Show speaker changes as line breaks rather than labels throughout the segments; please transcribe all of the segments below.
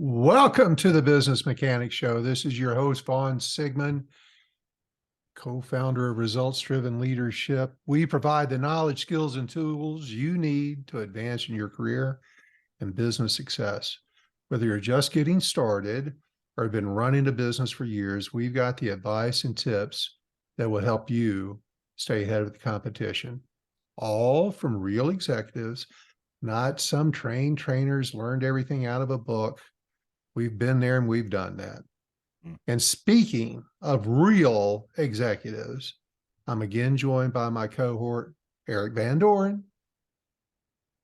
Welcome to the Business Mechanics Show. This is your host, Vaughn Sigmund, co-founder of Results Driven Leadership. We provide the knowledge, skills, and tools you need to advance in your career and business success. Whether you're just getting started or have been running a business for years, we've got the advice and tips that will help you stay ahead of the competition. All from real executives, not some trained trainers learned everything out of a book. We've been there and we've done that. And speaking of real executives, I'm again joined by my cohort, Eric Van Doren.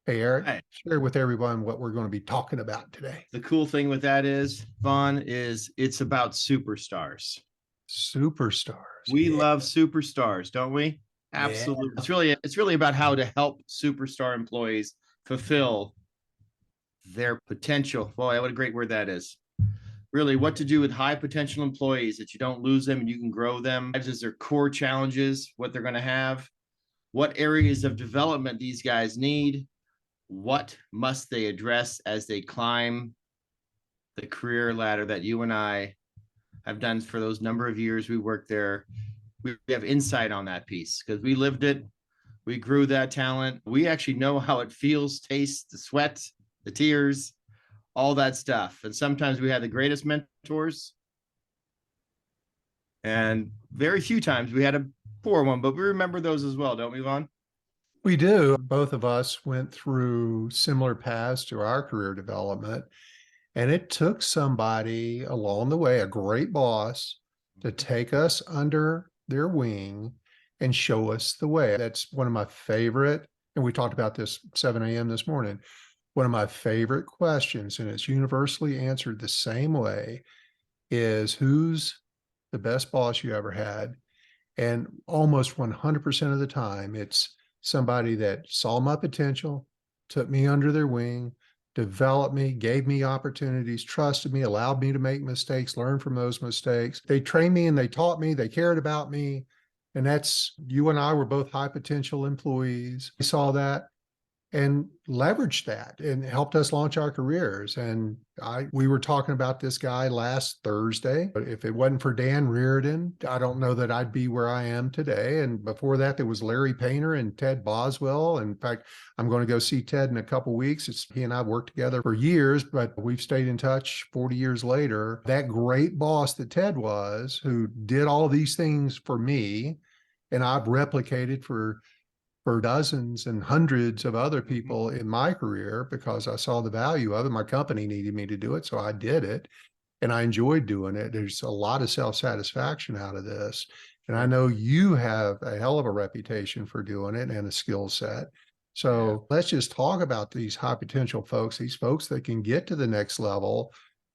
Hey, Eric,
Hi.
Share with everyone what we're going to be talking about today.
The cool thing with that is, Vaughn, is it's about superstars.
Superstars.
We love superstars, don't we? Absolutely.
Yeah.
It's really about how to help superstar employees fulfill their potential. Boy, what a great word that is. Really, what to do with high potential employees that you don't lose them and you can grow them. As their core challenges, what they're going to have, what areas of development these guys need, what must they address as they climb the career ladder that you and I have done for those number of years we worked there. We have insight on that piece because we lived it. We grew that talent. We actually know how it feels, tastes, the sweat, the tears, all that stuff. And sometimes we had the greatest mentors. And very few times we had a poor one, but we remember those as well, don't we, Vaughn?
We do. Both of us went through similar paths to our career development. And it took somebody along the way, a great boss, to take us under their wing and show us the way. That's one of my favorite, and we talked about this 7 a.m. this morning, one of my favorite questions, and it's universally answered the same way, is who's the best boss you ever had? And almost 100% of the time, it's somebody that saw my potential, took me under their wing, developed me, gave me opportunities, trusted me, allowed me to make mistakes, learn from those mistakes. They trained me and they taught me, they cared about me. And that's, you and I were both high potential employees. We saw that and leveraged that and helped us launch our careers. And we were talking about this guy last Thursday. But if it wasn't for Dan Reardon, I don't know that I'd be where I am today. And before that, there was Larry Painter and Ted Boswell. In fact, I'm going to go see Ted in a couple of weeks. He and I worked together for years, but we've stayed in touch 40 years later. That great boss that Ted was, who did all these things for me, and I've replicated for dozens and hundreds of other people in my career because I saw the value of it. My company needed me to do it, so I did it, and I enjoyed doing it. There's a lot of self-satisfaction out of this, and I know you have a hell of a reputation for doing it and a skill set. So let's just talk about these high potential folks, these folks that can get to the next level.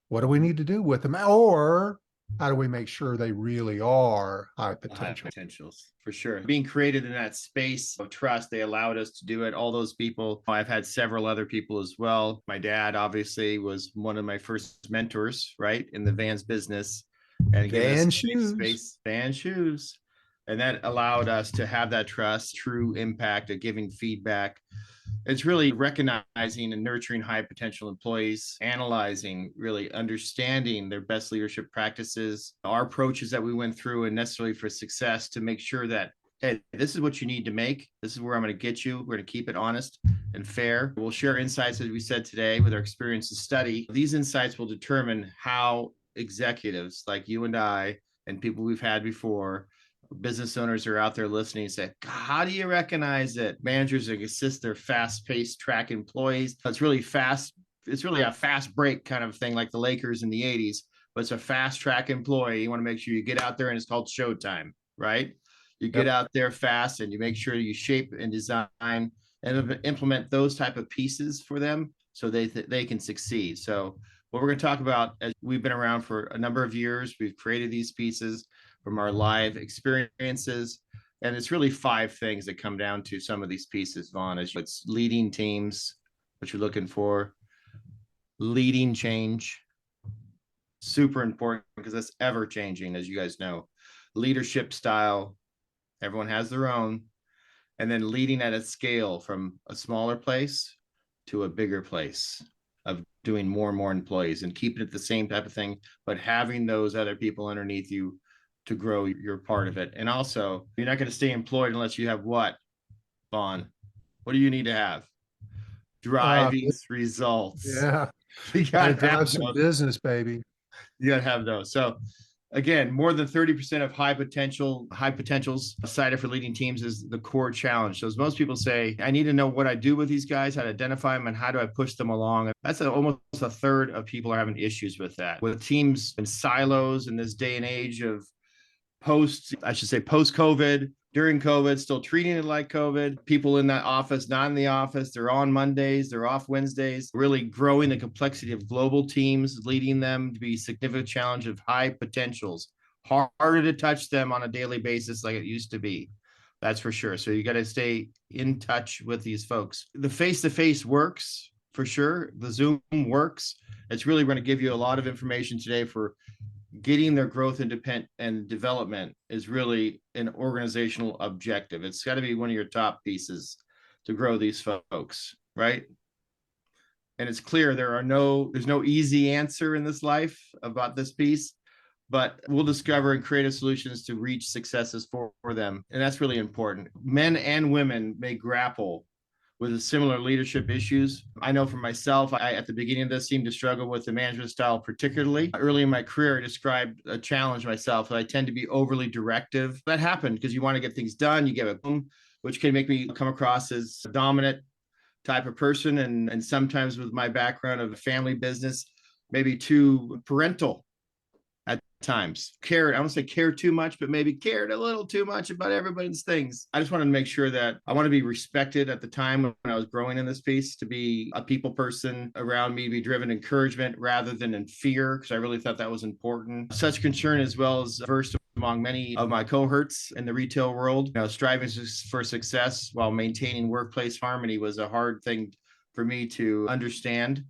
What do we need to do with them? Or how do we make sure they really are high potential?
High potentials, for sure. Being created in that space of trust, they allowed us to do it. All those people, I've had several other people as well. My dad obviously was one of my first mentors, right, in the Vans business. And
Van shoes.
Van shoes. And that allowed us to have that trust, true impact of giving feedback. It's really recognizing and nurturing high potential employees, analyzing, really understanding their best leadership practices, our approaches that we went through, and necessarily for success to make sure that, hey, this is what you need to make. This is where I'm going to get you. We're going to keep it honest and fair. We'll share insights, as we said today, with our experience and study. These insights will determine how executives like you and I and people we've had before, business owners are out there listening and say, how do you recognize it? Managers that assist their fast-paced track employees. It's really fast. It's really a fast break kind of thing, like the Lakers in the 80s, but it's a fast track employee. You want to make sure you get out there and it's called showtime, right? You get out there fast and you make sure you shape and design and implement those type of pieces for them so they can succeed. So what we're going to talk about, as we've been around for a number of years, we've created these pieces from our live experiences. And it's really 5 things that come down to some of these pieces, Vaughn. It's leading teams, what you're looking for, leading change, super important because that's ever changing, as you guys know. Leadership style, everyone has their own. And then leading at a scale from a smaller place to a bigger place. of doing more and more employees and keeping it the same type of thing, but having those other people underneath you to grow your part of it. And also, you're not going to stay employed unless you have what, Vaughn? What do you need to have?
Uh,
Driving results.
yeah,
You
got to
got to have
drive some
those.
business, baby.
You got to have those. So again, more than 30% of high potentials cited for leading teams is the core challenge. So as most people say, I need to know what I do with these guys, how to identify them, and how do I push them along. That's almost a third of people are having issues with that. With teams in silos in this day and age of post COVID, during COVID, still treating it like COVID. People in that office, not in the office, they're on Mondays, they're off Wednesdays, really growing the complexity of global teams, leading them to be significant challenge of high potentials. Harder to touch them on a daily basis like it used to be. That's for sure. So you got to stay in touch with these folks. The face-to-face works for sure. The Zoom works. It's really going to give you a lot of information today for getting their growth and development is really an organizational objective. It's got to be one of your top pieces to grow these folks, right? And it's clear there's no easy answer in this life about this piece, but we'll discover and create solutions to reach successes for them. And that's really important. Men and women may grapple with similar leadership issues. I know for myself, at the beginning of this seemed to struggle with the management style, particularly early in my career. I described a challenge myself that I tend to be overly directive. That happened because you want to get things done. You get a boom, which can make me come across as a dominant type of person. And sometimes with my background of a family business, maybe too parental at times. I don't say care too much, but maybe cared a little too much about everybody's things. I just wanted to make sure that I want to be respected at the time when I was growing in this piece, to be a people person around me, be driven encouragement rather than in fear, because I really thought that was important. Such concern, as well as versed among many of my cohorts in the retail world. Striving for success while maintaining workplace harmony was a hard thing for me to understand.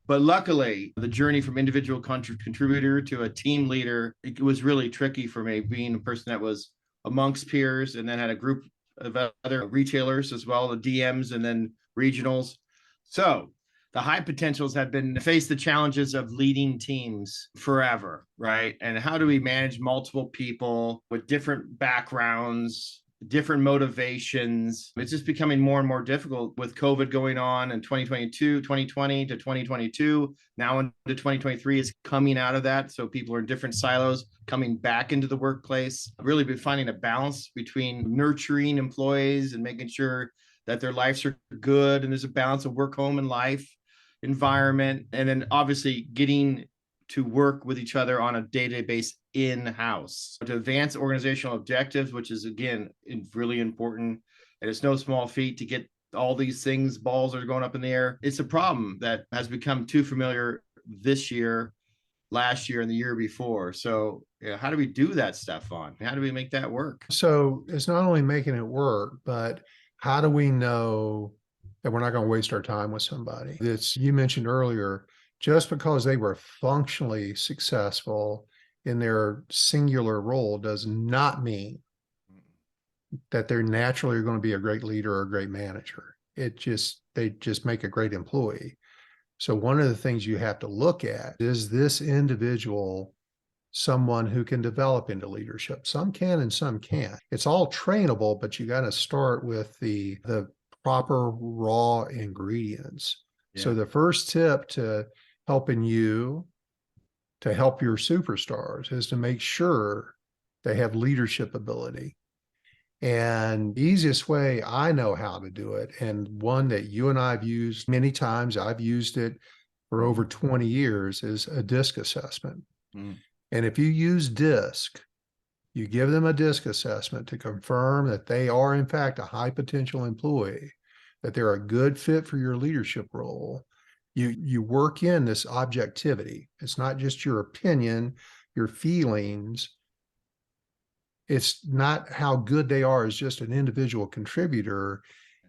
But luckily, the journey from individual contributor to a team leader, it was really tricky for me, being a person that was amongst peers and then had a group of other retailers as well, the DMs and then regionals. So the high potentials have been faced the challenges of leading teams forever, right? And how do we manage multiple people with different backgrounds, different motivations? It's just becoming more and more difficult with COVID going on in 2020 to 2022. Now into 2023 is coming out of that. So people are in different silos, coming back into the workplace, really be finding a balance between nurturing employees and making sure that their lives are good. And there's a balance of work, home, and life environment. And then obviously getting to work with each other on a day-to-day basis in-house to advance organizational objectives, which is, again, really important. And it's no small feat to get all these things, balls are going up in the air. It's a problem that has become too familiar this year, last year, and the year before. So how do we do that stuff on? How do we make that work?
So it's not only making it work, but how do we know that we're not going to waste our time with somebody? You mentioned earlier, just because they were functionally successful in their singular role does not mean that they're naturally going to be a great leader or a great manager. They just make a great employee. So one of the things you have to look at is this individual someone who can develop into leadership. Some can and some can't. It's all trainable, but you got to start with the proper raw ingredients. Yeah. So the first tip to helping you to help your superstars is to make sure they have leadership ability. And the easiest way I know how to do it, and one that you and I have used many times, I've used it for over 20 years, is a DISC assessment. And if you use DISC, you give them a DISC assessment to confirm that they are, in fact, a high potential employee, that they're a good fit for your leadership role. You work in this objectivity. It's not just your opinion, your feelings. It's not how good they are as just an individual contributor.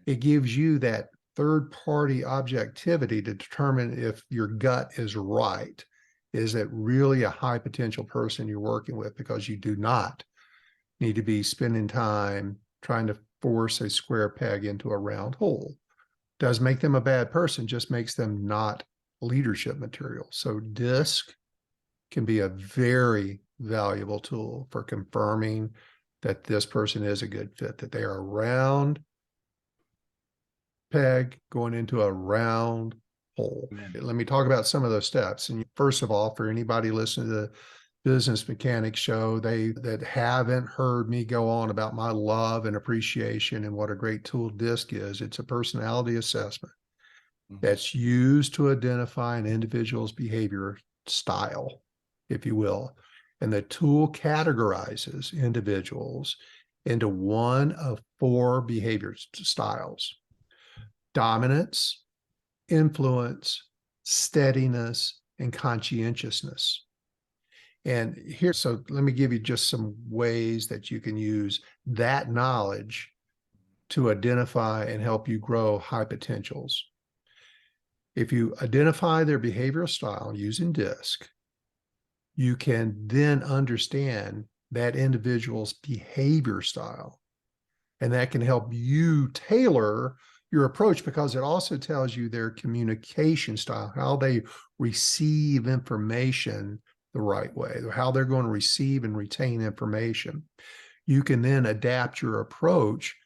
It gives you that third-party objectivity to determine if your gut is right. Is it really a high potential person you're working with? Because you do not need to be spending time trying to force a square peg into a round hole. Does make them a bad person, just makes them not leadership material. So DISC can be a very valuable tool for confirming that this person is a good fit, that they are a round peg going into a round hole.
Amen.
Let me talk about some of those steps. And first of all, for anybody listening to the Business Mechanics show, that haven't heard me go on about my love and appreciation and what a great tool DISC is, it's a personality assessment that's used to identify an individual's behavior style, if you will. And the tool categorizes individuals into one of 4 behavior styles: dominance, influence, steadiness, and conscientiousness. And here, so let me give you just some ways that you can use that knowledge to identify and help you grow high potentials. If you identify their behavioral style using DISC, you can then understand that individual's behavior style. And that can help you tailor your approach, because it also tells you their communication style, how they receive information the right way, how they're going to receive and retain information. You can then adapt your approach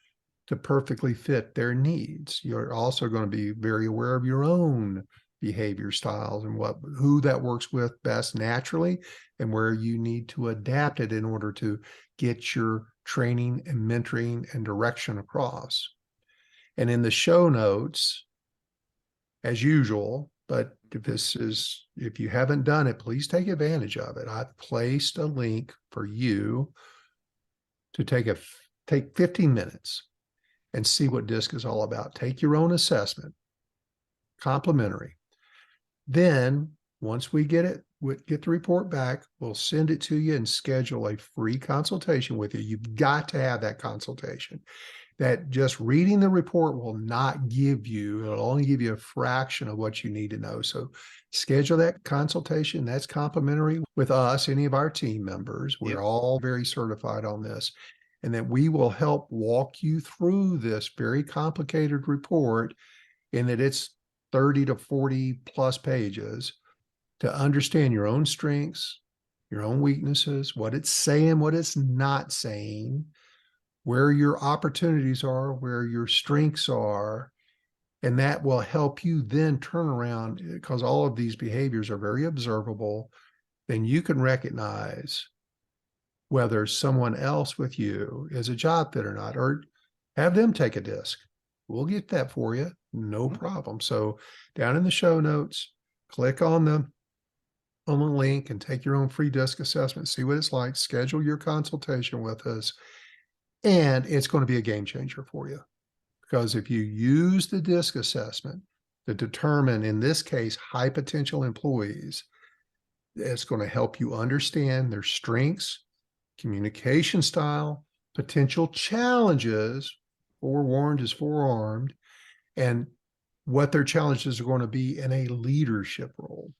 to perfectly fit their needs. You're also going to be very aware of your own behavior styles and who that works with best naturally, and where you need to adapt it in order to get your training and mentoring and direction across. And in the show notes, as usual, but if you haven't done it, please take advantage of it. I've placed a link for you to take 15 minutes and see what DISC is all about. Take your own assessment, complimentary. Then once we get the report back, we'll send it to you and schedule a free consultation with you. You've got to have that consultation. That just reading the report will not give you, it'll only give you a fraction of what you need to know. So schedule that consultation. That's complimentary with us, any of our team members. We're all very certified on this. And that we will help walk you through this very complicated report, in that it's 30 to 40 plus pages, to understand your own strengths, your own weaknesses, what it's saying, what it's not saying, where your opportunities are, where your strengths are. And that will help you then turn around, because all of these behaviors are very observable. Then you can recognize whether someone else with you is a job fit or not, or have them take a DISC. We'll get that for you, no problem. So down in the show notes, click on the link and take your own free DISC assessment, see what it's like, schedule your consultation with us, and it's going to be a game changer for you. Because if you use the DISC assessment to determine, in this case, high potential employees, it's going to help you understand their strengths, communication style, potential challenges, forewarned is forearmed, and what their challenges are going to be in a leadership role.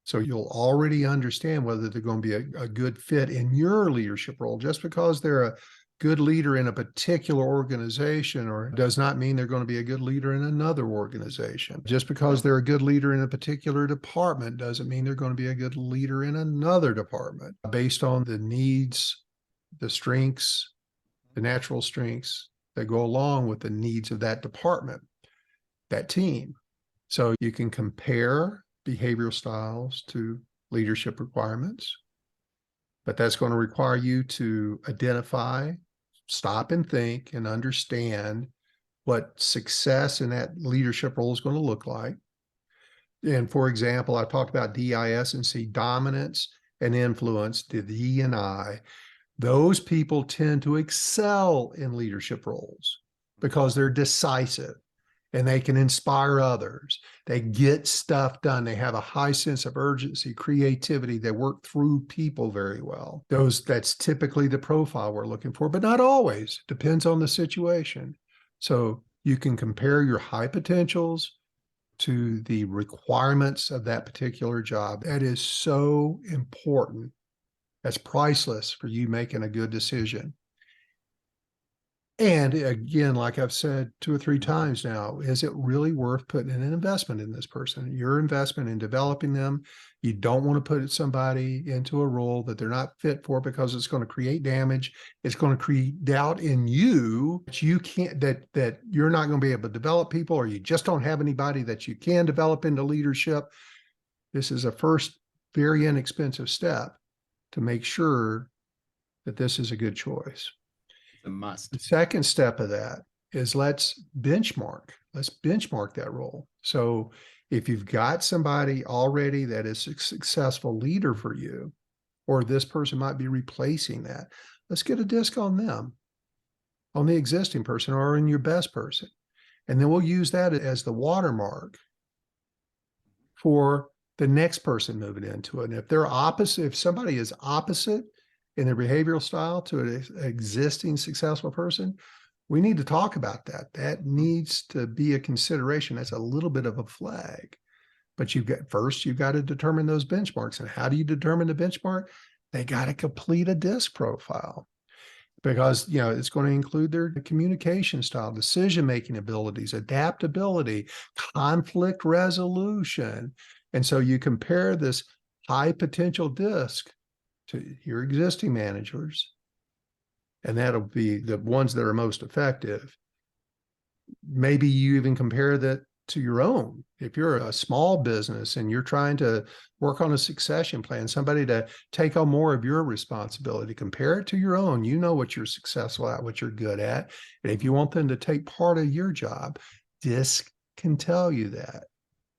So you'll already understand whether they're going to be a good fit in your leadership role. Just because they're a good leader in a particular organization, or does not mean they're going to be a good leader in another organization. Just because they're a good leader in a particular department doesn't mean they're going to be a good leader in another department. Based on the needs, the strengths, the natural strengths that go along with the needs of that department, that team. So you can compare behavioral styles to leadership requirements, but that's going to require you to identify, stop and think, and understand what success in that leadership role is going to look like. And for example, I talked about DIS and C, dominance and influence, the D and I. Those people tend to excel in leadership roles because they're decisive and they can inspire others. They get stuff done. They have a high sense of urgency, creativity. They work through people very well. That's typically the profile we're looking for, but not always. Depends on the situation. So you can compare your high potentials to the requirements of that particular job. That is so important. That's priceless for you making a good decision. And again, like I've said 2 or 3 times now, is it really worth putting an investment in this person? Your investment in developing them. You don't want to put somebody into a role that they're not fit for because it's going to create damage. It's going to create doubt in you that you can't, that you're not going to be able to develop people, or you just don't have anybody that you can develop into leadership. This is a first very inexpensive step to make sure that this is a good choice.
It's a must.
The second step of that is let's benchmark. Let's benchmark that role. So if you've got somebody already that is a successful leader for you, or this person might be replacing that, let's get a disc on them, on the existing person or in your best person. And then we'll use that as the watermark for the next person moving into it. And if they're opposite, if somebody is opposite in their behavioral style to an existing successful person, we need to talk about that. That needs to be a consideration. That's a little bit of a flag. But you've got to determine those benchmarks. And how do you determine the benchmark? They got to complete a DISC profile, because it's going to include their communication style, decision-making abilities, adaptability, conflict resolution. And so you compare this high potential DISC to your existing managers, and that'll be the ones that are most effective. Maybe you even compare that to your own. If you're a small business and you're trying to work on a succession plan, somebody to take on more of your responsibility, compare it to your own. You know what you're successful at, what you're good at. And if you want them to take part of your job, DISC can tell you that.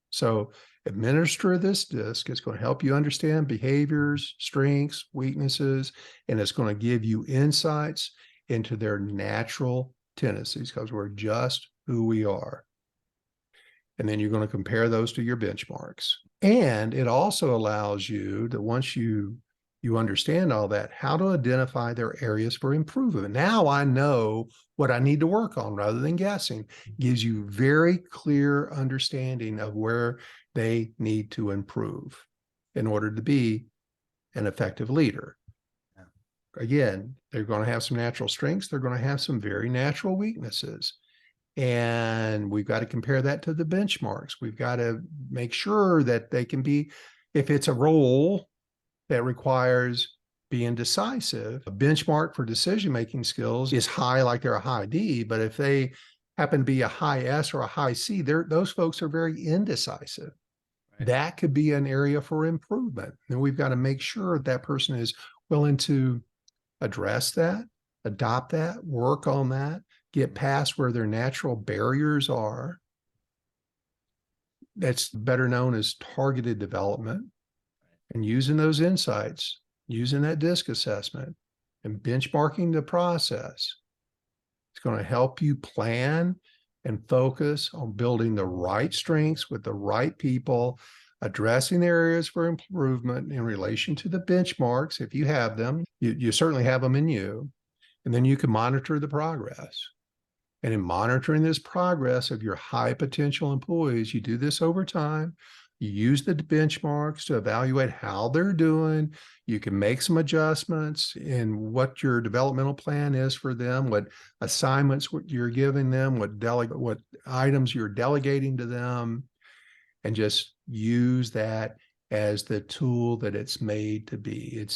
So administer this DISC. It's going to help you understand behaviors, strengths, weaknesses, and it's going to give you insights into their natural tendencies, because we're just who we are. And then you're going to compare those to your benchmarks. And it also allows you to, once you understand all that, how to identify their areas for improvement. Now I know what I need to work on rather than guessing. Gives you very clear understanding of where they need to improve in order to be an effective leader. Again, they're going to have some natural strengths. They're going to have some very natural weaknesses. And we've got to compare that to the benchmarks. We've got to make sure that they can be, if it's a role that requires being decisive, a benchmark for decision-making skills is high, like they're a high D, but if they happen to be a high S or a high C, those folks are very indecisive. Right. That could be an area for improvement. And we've got to make sure that person is willing to address that, adopt that, work on that, get past where their natural barriers are. That's better known as targeted development. And using those insights, using that DISC assessment and benchmarking the process, it's going to help you plan and focus on building the right strengths with the right people, addressing the areas for improvement in relation to the benchmarks. If you have them, you certainly have them in you. And then you can monitor the progress. And in monitoring this progress of your high potential employees, you do this over time. You use the benchmarks to evaluate how they're doing. You can make some adjustments in what your developmental plan is for them, what assignments you're giving them, what items you're delegating to them, and just use that as the tool that it's made to be. It's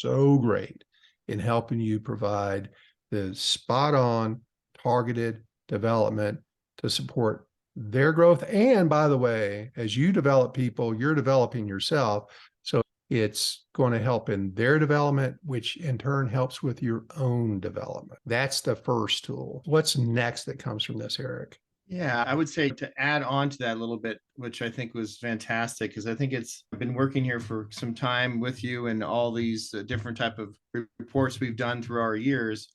so great in helping you provide the spot on targeted development to support their growth. And by the way, as you develop people, you're developing yourself. So it's going to help in their development, which in turn helps with your own development. That's the first tool. What's next that comes from this, Eric?
Yeah, I would say to add on to that a little bit, which I think was fantastic, because I think I've been working here for some time with you and all these different type of reports we've done through our years.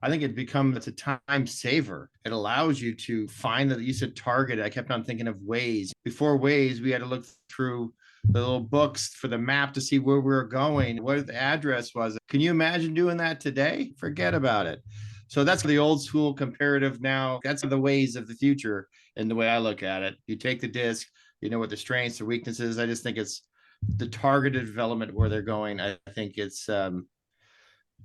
I think it's a time saver. It allows you to find that, you said target. I kept on thinking of Waze. Before Waze, we had to look through the little books for the map to see where we were going, what the address was. Can you imagine doing that today? Forget about it. So that's the old school comparative now. That's the ways of the future. And the way I look at it, you take the disc, you know what the strengths or weaknesses. I just think it's the targeted development where they're going. I think it's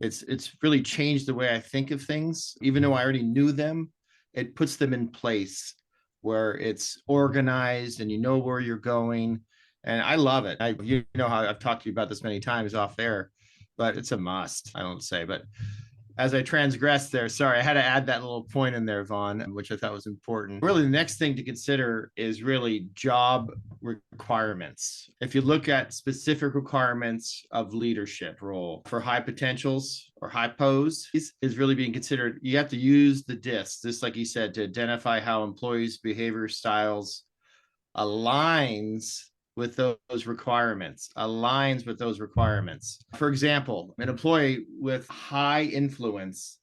It's really changed the way I think of things. Even though I already knew them, it puts them in place where it's organized and you know where you're going. And I love it. You know how I've talked to you about this many times off air, but it's a must, I don't say. But as I transgressed there, sorry, I had to add that little point in there, Vaughn, which I thought was important. Really, the next thing to consider is really job requirements. If you look at specific requirements of leadership role for high potentials or high pose is really being considered. You have to use the DISC, just like you said, to identify how employees' behavior styles aligns with those requirements, aligns with those requirements. For example, an employee with high influence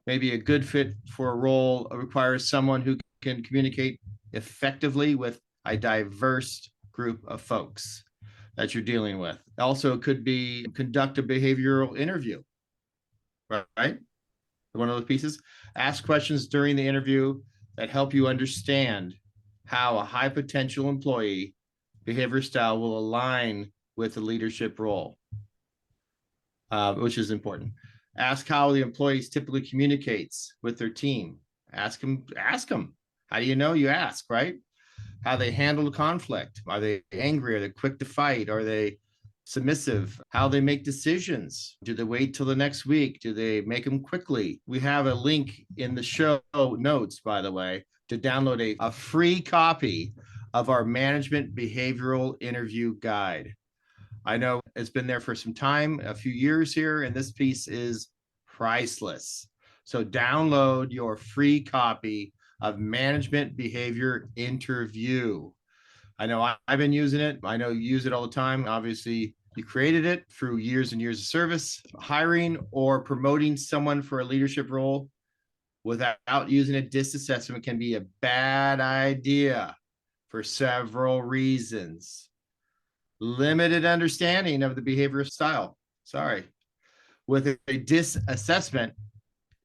may be a good fit for a role requires someone who can communicate effectively with a diverse group of folks that you're dealing with. Also, it could be conduct a behavioral interview, right? One of those pieces. Ask questions during the interview that help you understand how a high potential employee behavior style will align with the leadership role, which is important. Ask how the employees typically communicates with their team. Ask them. How do you know? You ask, right? How they handle conflict. Are they angry? Are they quick to fight? Are they submissive? How they make decisions. Do they wait till the next week? Do they make them quickly? We have a link in the show notes, by the way, to download a free copy of our management behavioral interview guide. I know it's been there for some time, a few years here, and this piece is priceless. So download your free copy of management behavior interview. I know I've been using it. I know you use it all the time. Obviously, you created it through years and years of service. Hiring or promoting someone for a leadership role without using a DISC assessment can be a bad idea for several reasons. Limited understanding of the behavioral style. Sorry. With a DISC assessment,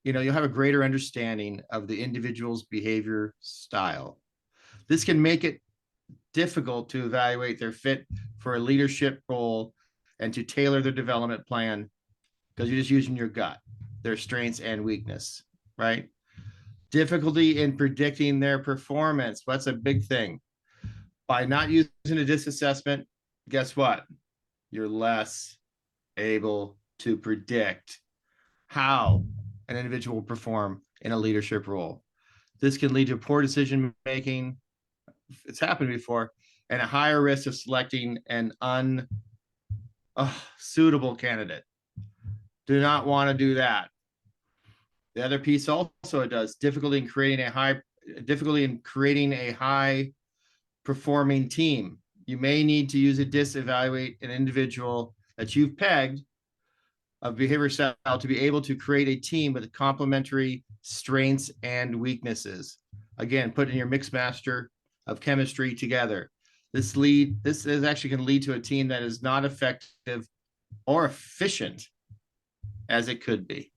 you'll have a greater understanding of the individual's behavior style. This can make it difficult to evaluate their fit for a leadership role and to tailor their development plan because you're just using your gut, their strengths and weakness, right? Difficulty in predicting their performance. That's a big thing. By not using a DISC assessment, guess what? You're less able to predict how an individual will perform in a leadership role. This can lead to poor decision making. It's happened before, and a higher risk of selecting an unsuitable candidate. Do not want to do that. The other piece also it does difficulty in creating a high performing team. You may need to use a DISC to evaluate an individual that you've pegged of behavior style to be able to create a team with complementary strengths and weaknesses. Again, put in your mix master of chemistry together. This is actually going to lead to a team that is not effective or efficient as it could be.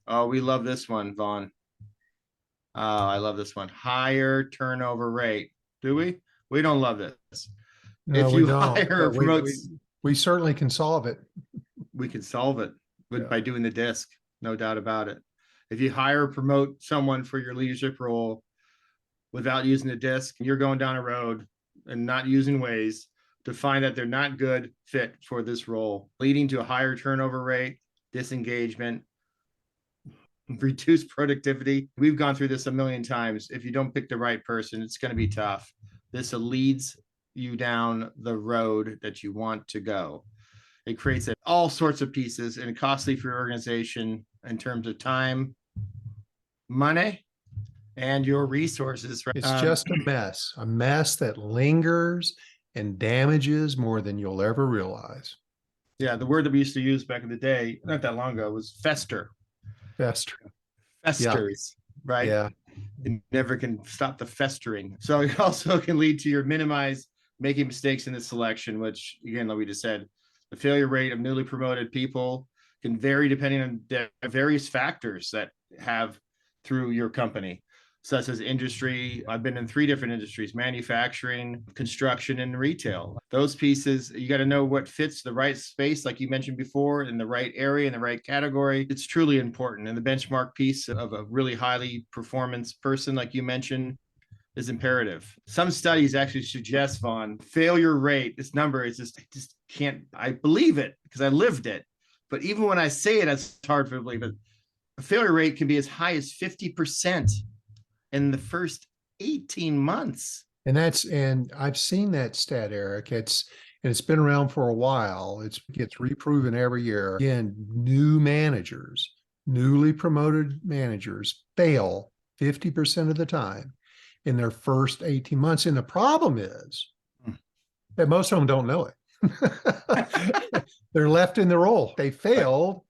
Oh, we love this one, Vaughn. Oh, I love this one. Higher turnover rate. Do we? We don't love this.
No,
If
we
you
don't.
hire or
But
promote,
we certainly can solve it.
we can solve it
Yeah.
by doing the DISC, no doubt about it. If you hire or promote someone for your leadership role without using the DISC, you're going down a road and not using ways to find that they're not good fit for this role, leading to a higher turnover rate, disengagement, reduced productivity. We've gone through this a million times. If you don't pick the right person, it's going to be tough. This leads you down the road that you want to go. It creates all sorts of pieces and costly for your organization in terms of time, money, and your resources.
It's just a mess that lingers and damages more than you'll ever realize.
Yeah, the word that we used to use back in the day, not that long ago, was fester. Festers, right?
Yeah.
It never can stop the festering. So it also can lead to your minimize making mistakes in the selection, which again, like we just said, the failure rate of newly promoted people can vary depending on various factors that have through your company. such as industry. I've been in 3 different industries: manufacturing, construction, and retail. Those pieces, you got to know what fits the right space, like you mentioned before, in the right area, in the right category. It's truly important. And the benchmark piece of a really highly performance person, like you mentioned, is imperative. Some studies actually suggest, Vaughn, failure rate, this number is just can't, I believe it because I lived it. But even when I say it, it's hard for me to believe it. A failure rate can be as high as 50% in the first 18 months.
And I've seen that stat, Eric. It's been around for a while. It gets reproven every year. Again, new managers, newly promoted managers fail 50% of the time in their first 18 months. And the problem is that most of them don't know it. They're left in the role. They failed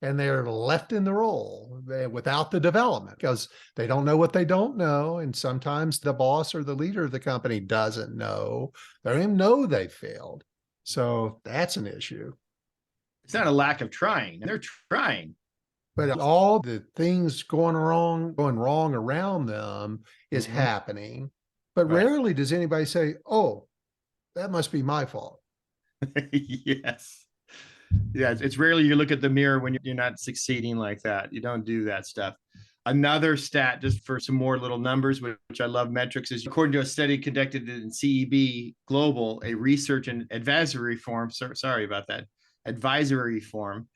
and they're left in the role without the development because they don't know what they don't know. And sometimes the boss or the leader of the company doesn't know. They don't even know they failed. So that's an issue.
It's not a lack of trying. They're trying.
But all the things going wrong around them is happening. But
Right.
rarely does anybody say, oh, that must be my fault.
Yes. Yeah, it's rarely you look at the mirror when you're not succeeding like that. You don't do that stuff. Another stat, just for some more little numbers, which I love metrics, is according to a study conducted in CEB Global, a research and advisory firm. Sorry about that. Advisory firm.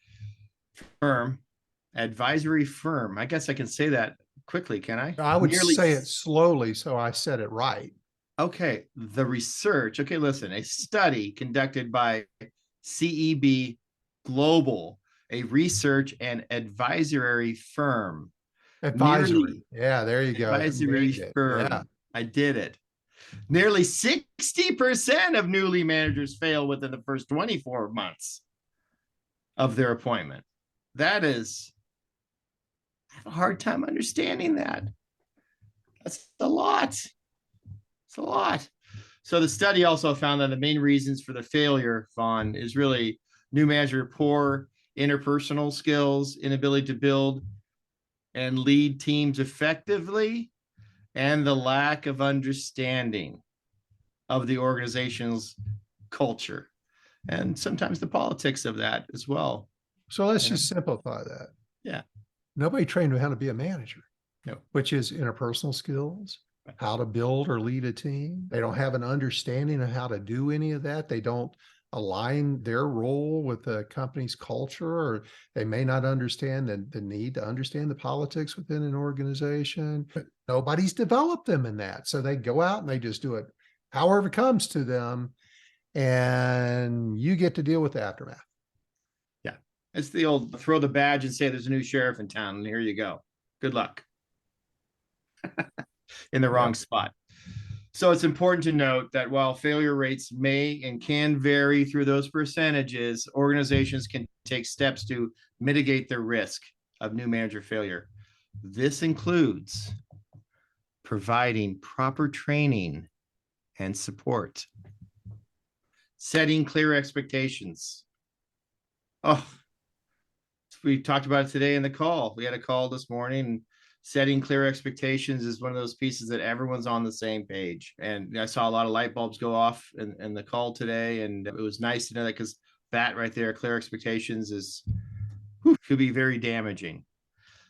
Advisory firm. I guess I can say that quickly, can I?
I would
Nearly.
say it slowly, so I said it right.
Okay, the research. Okay, listen, a study conducted by CEB Global, a research and advisory firm.
Advisory. Yeah, there you go. You
Advisory
made it. Yeah.
firm. I did it. Nearly 60% of newly managers fail within the first 24 months of their appointment. That is, I have a hard time understanding that. That's a lot. It's a lot. So the study also found that the main reasons for the failure, Vaughn, is really new manager poor interpersonal skills, inability to build and lead teams effectively, and the lack of understanding of the organization's culture and sometimes the politics of that as well.
So let's just simplify that.
Yeah.
Nobody trained them how to be a manager.
No.
Which is interpersonal skills, how to build or lead a team. They don't have an understanding of how to do any of that. They don't align their role with the company's culture, or they may not understand the need to understand the politics within an organization. But nobody's developed them in that. So they go out and they just do it however it comes to them. And you get to deal with the aftermath.
Yeah. It's the old throw the badge and say there's a new sheriff in town, and here you go. Good luck. In the wrong spot. So it's important to note that while failure rates may and can vary through those percentages, organizations can take steps to mitigate the risk of new manager failure. This includes providing proper training and support, setting clear expectations. Oh, we talked about it today in the call. We had a call this morning. Setting clear expectations is one of those pieces that everyone's on the same page. And I saw a lot of light bulbs go off in the call today. And it was nice to know that, because that right there, clear expectations, could be very damaging.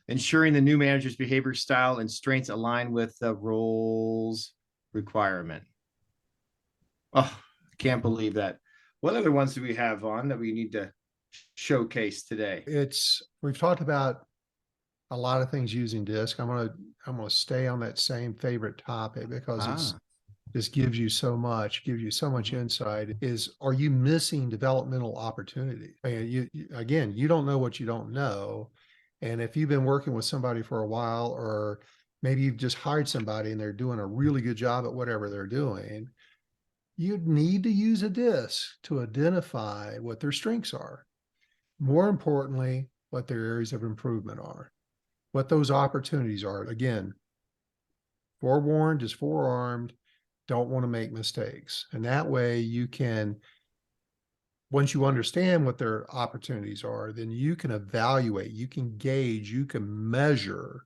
Ensuring the new manager's behavior style and strengths align with the role's requirement. Oh, can't believe that. What other ones do we have on that we need to showcase today?
We've talked about a lot of things using DISC. I'm gonna stay on that same favorite topic because this gives you so much insight. Are you missing developmental opportunity? I mean, you don't know what you don't know. And if you've been working with somebody for a while, or maybe you've just hired somebody and they're doing a really good job at whatever they're doing, you need to use a DISC to identify what their strengths are. More importantly, what their areas of improvement are, what those opportunities are. Again, forewarned is forearmed. Don't want to make mistakes. And that way you can, once you understand what their opportunities are, then you can evaluate, you can gauge, you can measure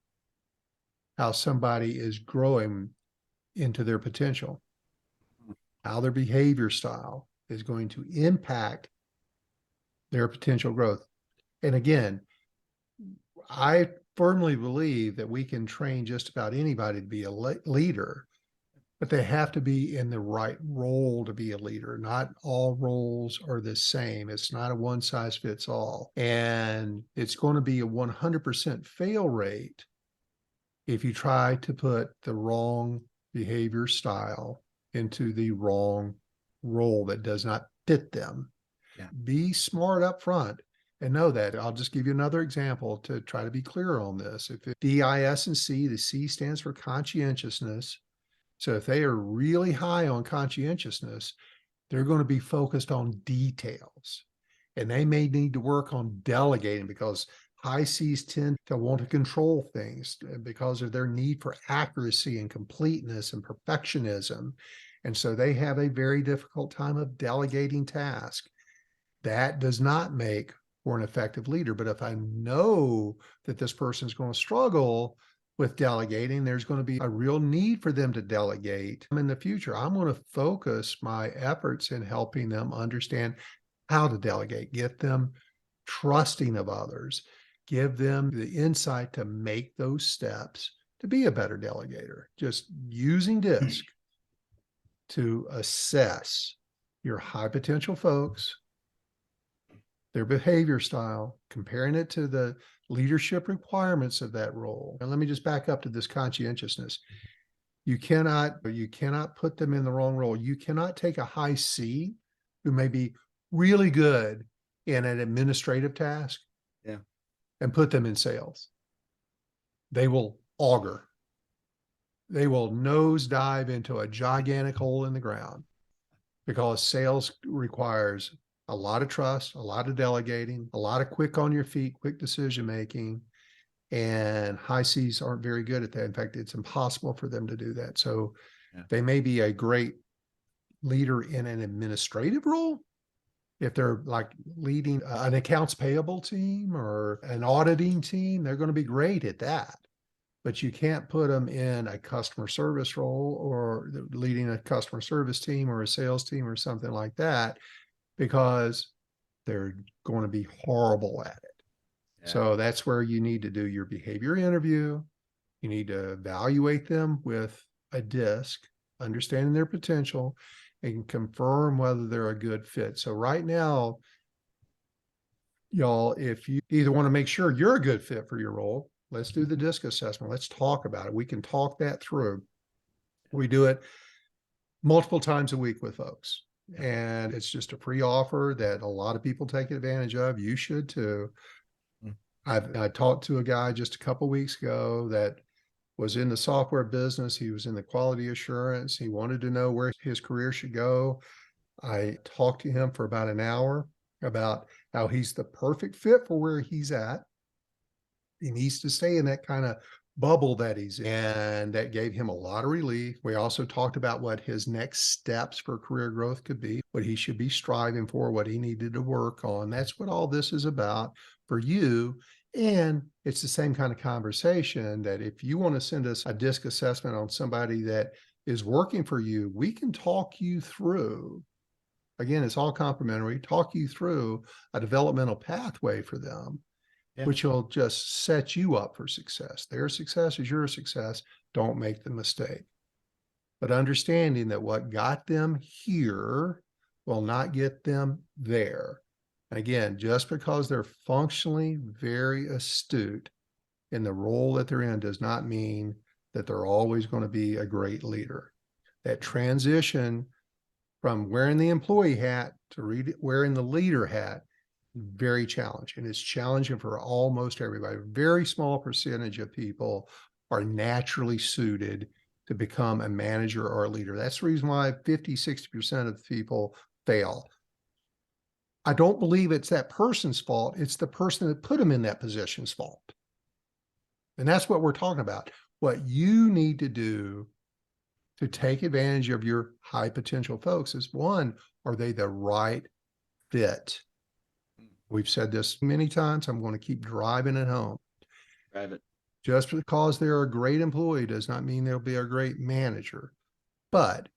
how somebody is growing into their potential, how their behavior style is going to impact their potential growth. And again, I firmly believe that we can train just about anybody to be a leader, but they have to be in the right role to be a leader. Not all roles are the same. It's not a one size fits all. And it's going to be a 100% fail rate if you try to put the wrong behavior style into the wrong role that does not fit them.
Yeah.
Be smart up front and know that. I'll just give you another example to try to be clear on this. If it, DIS and C, the C stands for conscientiousness. So if they are really high on conscientiousness, they're going to be focused on details. And they may need to work on delegating because high Cs tend to want to control things because of their need for accuracy and completeness and perfectionism. And so they have a very difficult time of delegating tasks. That does not make for an effective leader. But if I know that this person is going to struggle with delegating, there's going to be a real need for them to delegate in the future. I'm going to focus my efforts in helping them understand how to delegate, get them trusting of others, give them the insight to make those steps to be a better delegator. Just using DISC to assess your high potential folks, their behavior style, comparing it to the leadership requirements of that role. And let me just back up to this conscientiousness. You cannot put them in the wrong role. You cannot take a high C who may be really good in an administrative task and put them in sales. They will auger. They will nosedive into a gigantic hole in the ground because sales requires a lot of trust, a lot of delegating, a lot of quick on your feet, quick decision making. And high Cs aren't very good at that. In fact, it's impossible for them to do that. So they may be a great leader in an administrative role. If they're like leading an accounts payable team or an auditing team, they're going to be great at that. But you can't put them in a customer service role or leading a customer service team or a sales team or something like that, because they're going to be horrible at it. Yeah. So that's where you need to do your behavior interview. You need to evaluate them with a DISC, understanding their potential, and confirm whether they're a good fit. So right now, y'all, if you either want to make sure you're a good fit for your role, let's do the DISC assessment. Let's talk about it. We can talk that through. We do it multiple times a week with folks. And it's just a free offer that a lot of people take advantage of. You should too. I talked to a guy just a couple of weeks ago that was in the software business. He was in the quality assurance. He wanted to know where his career should go. I talked to him for about an hour about how he's the perfect fit for where he's at. He needs to stay in that kind of bubble that he's in, and that gave him a lot of relief. We also talked about what his next steps for career growth could be, what he should be striving for, what he needed to work on. That's what all this is about for you. And it's the same kind of conversation that if you want to send us a DISC assessment on somebody that is working for you, we can talk you through. Again, it's all complimentary, talk you through a developmental pathway for them, which will just set you up for success. Their success is your success. Don't make the mistake. But understanding that what got them here will not get them there. And again, just because they're functionally very astute in the role that they're in does not mean that they're always going to be a great leader. That transition from wearing the employee hat to wearing the leader hat, very challenging. It's challenging for almost everybody. A very small percentage of people are naturally suited to become a manager or a leader. That's the reason why 50, 60% of the people fail. I don't believe it's that person's fault. It's the person that put them in that position's fault. And that's what we're talking about. What you need to do to take advantage of your high potential folks is, one, are they the right fit? We've said this many times. I'm going to keep driving it home.
Drive it.
Just because they're a great employee does not mean they'll be a great manager. But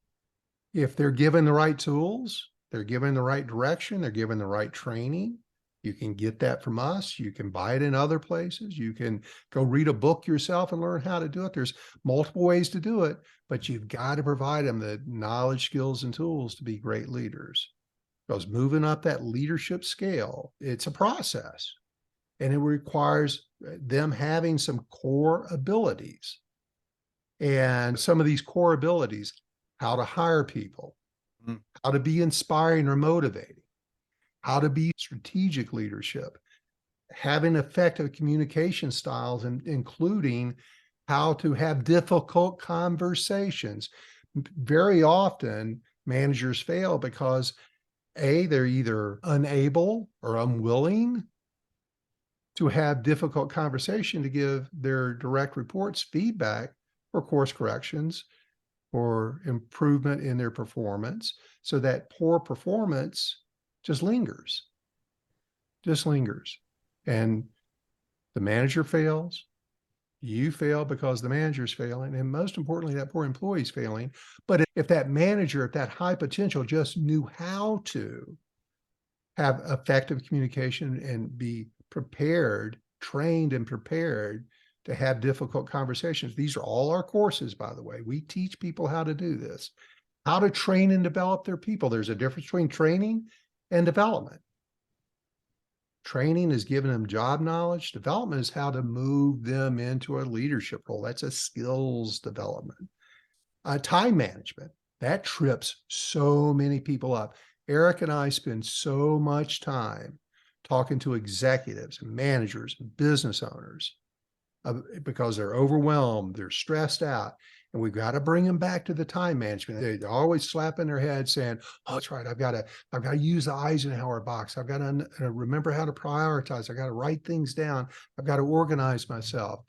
if they're given the right tools, they're given the right direction, they're given the right training, you can get that from us. You can buy it in other places. You can go read a book yourself and learn how to do it. There's multiple ways to do it, but you've got to provide them the knowledge, skills, and tools to be great leaders. Because moving up that leadership scale, it's a process, and it requires them having some core abilities. And some of these core abilities, how to hire people, how to be inspiring or motivating, how to be strategic leadership, having effective communication styles, and including how to have difficult conversations. Very often, managers fail because they're either unable or unwilling to have difficult conversation to give their direct reports feedback or course corrections or improvement in their performance, so that poor performance just lingers. And the manager fails, you fail because the manager's failing, and most importantly, that poor employee's failing. But if that manager at that high potential just knew how to have effective communication and be prepared, trained and prepared to have difficult conversations. These are all our courses, by the way. We teach people how to do this, how to train and develop their people. There's a difference between training and development. Training is giving them job knowledge. Development is how to move them into a leadership role. That's a skills development. Time management, that trips so many people up. Eric and I spend so much time talking to executives and managers and business owners because they're overwhelmed, they're stressed out, and we've got to bring them back to the time management. They're always slapping their head saying, "Oh, that's right. I've got to use the Eisenhower box. I've got to remember how to prioritize. I got to write things down. I've got to organize myself."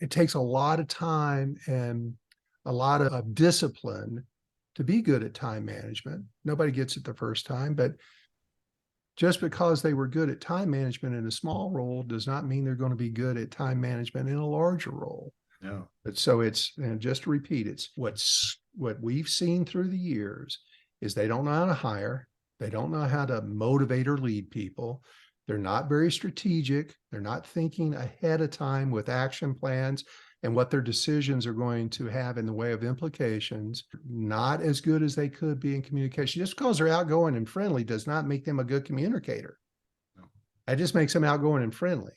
It takes a lot of time and a lot of discipline to be good at time management. Nobody gets it the first time, but just because they were good at time management in a small role does not mean they're going to be good at time management in a larger role.
No.
But so it's, and just to repeat, it's what we've seen through the years is they don't know how to hire. They don't know how to motivate or lead people. They're not very strategic. They're not thinking ahead of time with action plans and what their decisions are going to have in the way of implications. Not as good as they could be in communication. Just because they're outgoing and friendly does not make them a good communicator.
No.
That just makes them outgoing and friendly.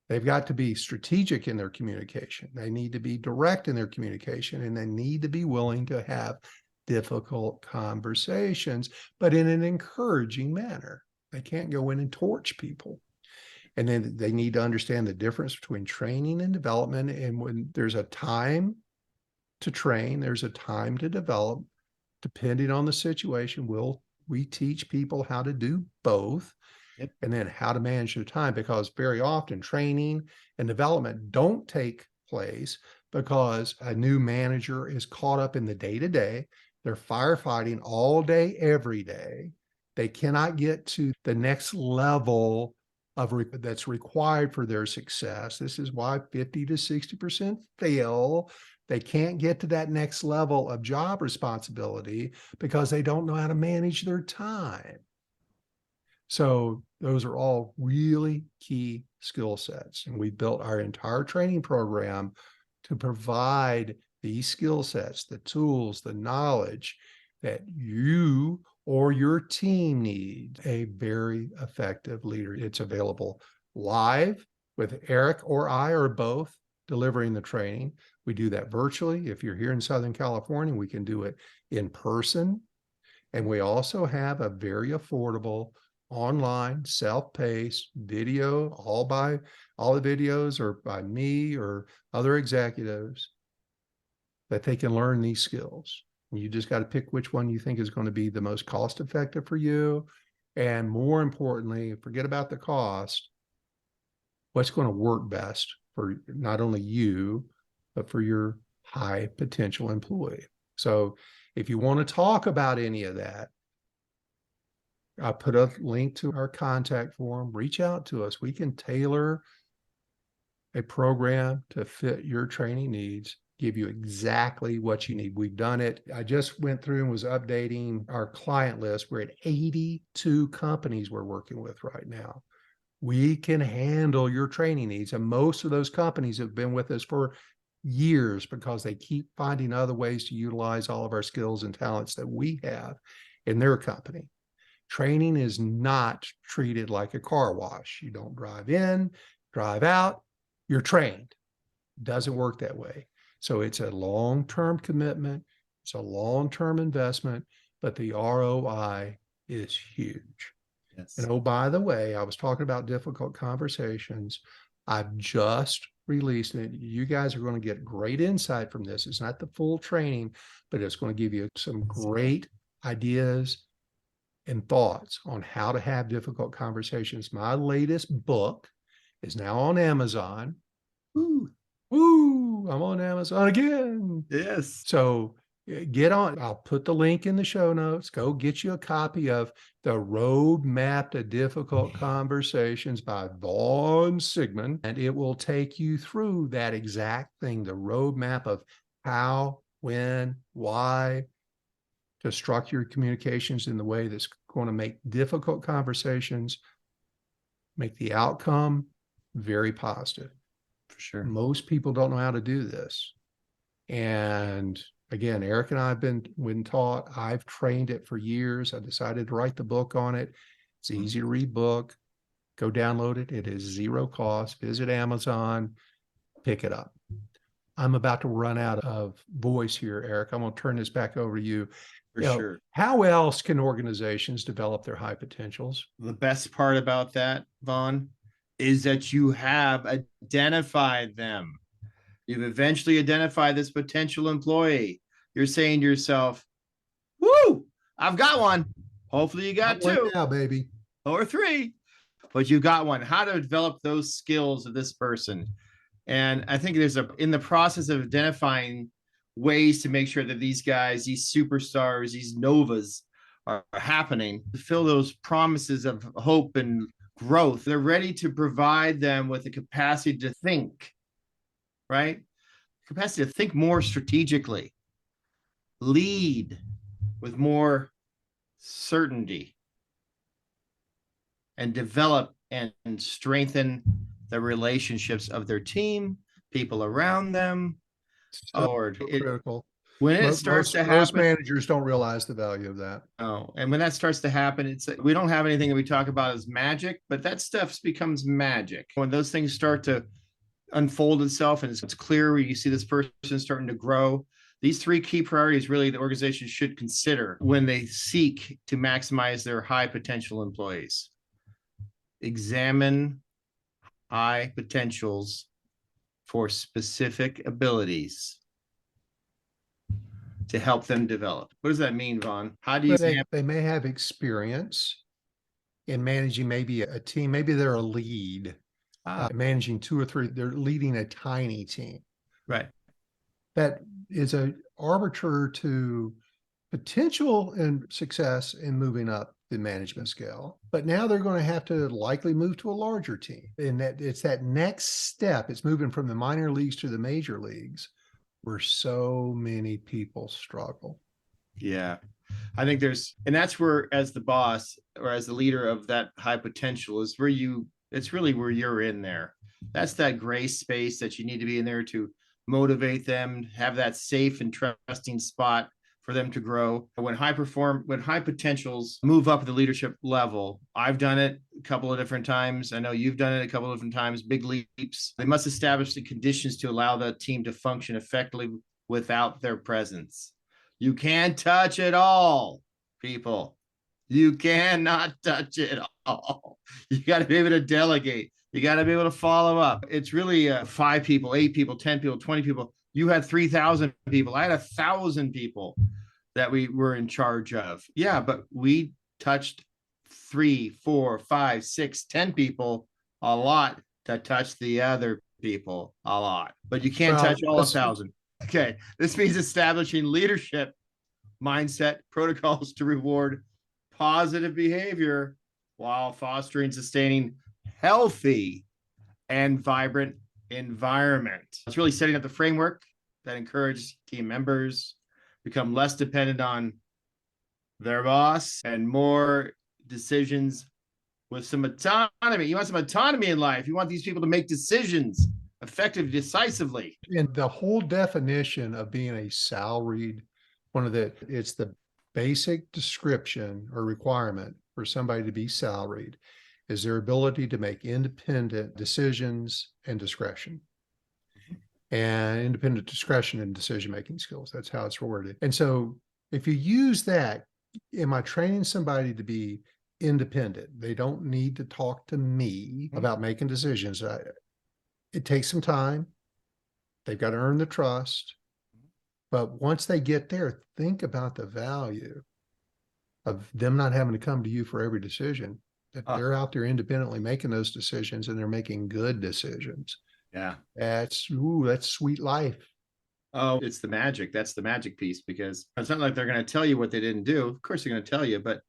They've got to be strategic in their communication. They need to be direct in their communication, and they need to be willing to have difficult conversations, but in an encouraging manner. They can't go in and torch people. And then they need to understand the difference between training and development. And when there's a time to train, there's a time to develop. Depending on the situation, we teach people how to do both.
Yep.
And then how to manage their time, because very often training and development don't take place because a new manager is caught up in the day-to-day. They're firefighting all day, every day. They cannot get to the next level that's required for their success. This is why 50 to 60% fail. They can't get to that next level of job responsibility because they don't know how to manage their time. So those are all really key skill sets. And we built our entire training program to provide these skill sets, the tools, the knowledge that you or your team needs a very effective leader. It's available live with Eric or I or both delivering the training. We do that virtually. If you're here in Southern California, we can do it in person. And we also have a very affordable online, self-paced video, all the videos are by me or other executives that they can learn these skills. And you just got to pick which one you think is going to be the most cost effective for you. And more importantly, forget about the cost. What's going to work best for not only you, but for your high potential employee. So if you want to talk about any of that, I'll put a link to our contact form. Reach out to us. We can tailor a program to fit your training needs, give you exactly what you need. We've done it. I just went through and was updating our client list. We're at 82 companies we're working with right now. We can handle your training needs. And most of those companies have been with us for years because they keep finding other ways to utilize all of our skills and talents that we have in their company. Training is not treated like a car wash. You don't drive in, drive out, you're trained. It doesn't work that way. So it's a long-term commitment. It's a long-term investment, but the ROI is huge.
Yes.
And oh, by the way, I was talking about difficult conversations. I've just released it. You guys are going to get great insight from this. It's not the full training, but it's going to give you some great ideas and thoughts on how to have difficult conversations. My latest book is now on Amazon.
Woo.
Woo! I'm on Amazon again.
Yes.
So get on. I'll put the link in the show notes. Go get you a copy of The Roadmap to Difficult Conversations by Vaughn Sigmund, and it will take you through that exact thing, the roadmap of how, when, why, to structure your communications in the way that's going to make difficult conversations, make the outcome very positive.
For sure.
Most people don't know how to do this. And again, Eric and I have been taught. I've trained it for years. I decided to write the book on it. It's an easy to read book. Go download it. It is zero cost. Visit Amazon, pick it up. I'm about to run out of voice here, Eric. I'm going to turn this back over to you.
For sure.
How else can organizations develop their high potentials?
The best part about that, Vaughn, is that you have identified them. You've eventually identified this potential employee. You're saying to yourself, woo, I've got one. Hopefully you got two
now, baby,
or three, but you got one. How to develop those skills of this person. And I think in the process of identifying ways to make sure that these guys, these superstars, these novas are happening, to fill those promises of hope and growth. They're ready to provide them with the capacity to think, right? Capacity to think more strategically, lead with more certainty, and develop and strengthen the relationships of their team, people around them.
So critical.
When it starts to happen,
most managers don't realize the value of that.
Oh, and when that starts to happen, it's we don't have anything that we talk about as magic, but that stuff becomes magic. When those things start to unfold itself and it's clear where you see this person starting to grow, these three key priorities really the organization should consider when they seek to maximize their high potential employees. Examine high potentials for specific abilities to help them develop. What does that mean, Vaughn? How do you
they may have experience in managing maybe a team, maybe they're a lead, managing 2 or 3, they're leading a tiny team.
Right.
That is a arbiter to potential and success in moving up the management scale. But now they're going to have to likely move to a larger team. And that it's that next step. It's moving from the minor leagues to the major leagues where so many people struggle.
Yeah. I think and that's where, as the boss or as the leader of that high potential, is where it's really where you're in there. That's that gray space that you need to be in there to motivate them, have that safe and trusting spot for them to grow. When high potentials move up at the leadership level, I've done it a couple of different times. I know you've done it a couple of different times, big leaps. They must establish the conditions to allow the team to function effectively without their presence. You can't touch it all, people. You cannot touch it all. You got to be able to delegate. You got to be able to follow up. It's really 5 people, 8 people, 10 people, 20 people. You had 3,000 people. I had 1,000 people that we were in charge of. Yeah, but we touched 3, 4, 5, 6, 10 people a lot to touch the other people a lot. But you can't touch all 1,000. Okay, this means establishing leadership mindset protocols to reward positive behavior while fostering, sustaining healthy and vibrant environment. It's really setting up the framework that encourages team members become less dependent on their boss and more decisions with some autonomy. You want some autonomy in life. You want these people to make decisions effectively, decisively.
And the whole definition of being a salaried, it's the basic description or requirement for somebody to be salaried is their ability to make independent decisions and discretion. And independent discretion and decision-making skills. That's how it's worded. And so if you use that, am I training somebody to be independent? They don't need to talk to me about making decisions. It takes some time. They've got to earn the trust. But once they get there, think about the value of them not having to come to you for every decision, that they're out there independently making those decisions and they're making good decisions.
Yeah.
That's sweet life.
Oh, it's the magic. That's the magic piece, because it's not like they're going to tell you what they didn't do. Of course, they're going to tell you, but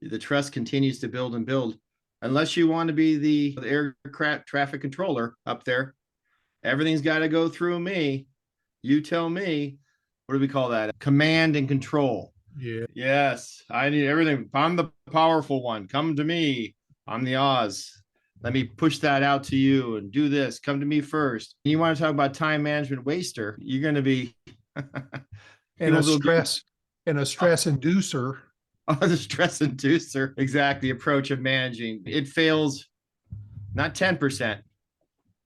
the trust continues to build and build. Unless you want to be the aircraft traffic controller up there, everything's got to go through me. You tell me. What do we call that? Command and control.
Yeah.
Yes, I need everything. I'm the powerful one. Come to me. I'm the Oz. Let me push that out to you and do this. Come to me first. You want to talk about time management waster? You're going to be
and a stress inducer.
Oh, the stress inducer. Exactly. Approach of managing. It fails not 10%,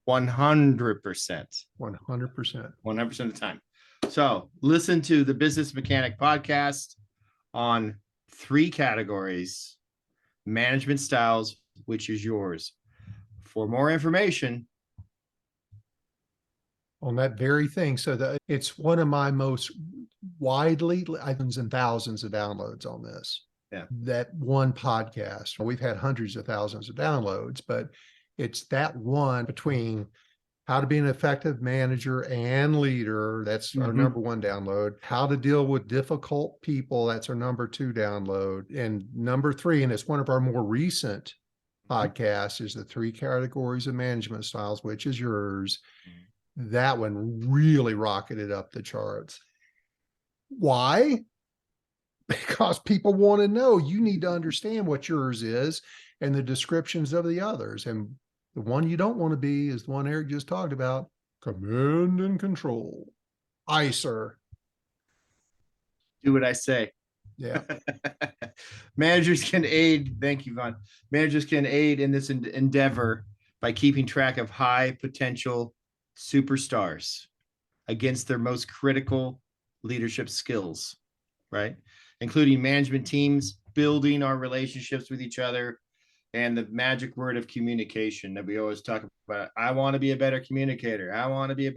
100%.
100%.
100% of the time. So listen to the Business Mechanic podcast on 3 categories: management styles, which is yours. For more information
on that very thing. So it's one of my most widely, thousands and thousands of downloads on this.
Yeah.
That one podcast. We've had hundreds of thousands of downloads, but it's that one between how to be an effective manager and leader. That's our number 1 download. How to deal with difficult people. That's our number 2 download. And number 3, and it's one of our more recent podcasts, is the 3 categories of management styles, which is yours. That one really rocketed up the charts. Why? Because people want to know. You need to understand what yours is and the descriptions of the others. And the one you don't want to be is the one Eric just talked about: command and control. Aye, sir.
Do what I say.
Yeah.
Managers can aid. Thank you, Vaughn. Managers can aid in this endeavor by keeping track of high potential superstars against their most critical leadership skills, right? Including management teams, building our relationships with each other, and the magic word of communication that we always talk about. I want to be a better communicator. I want to be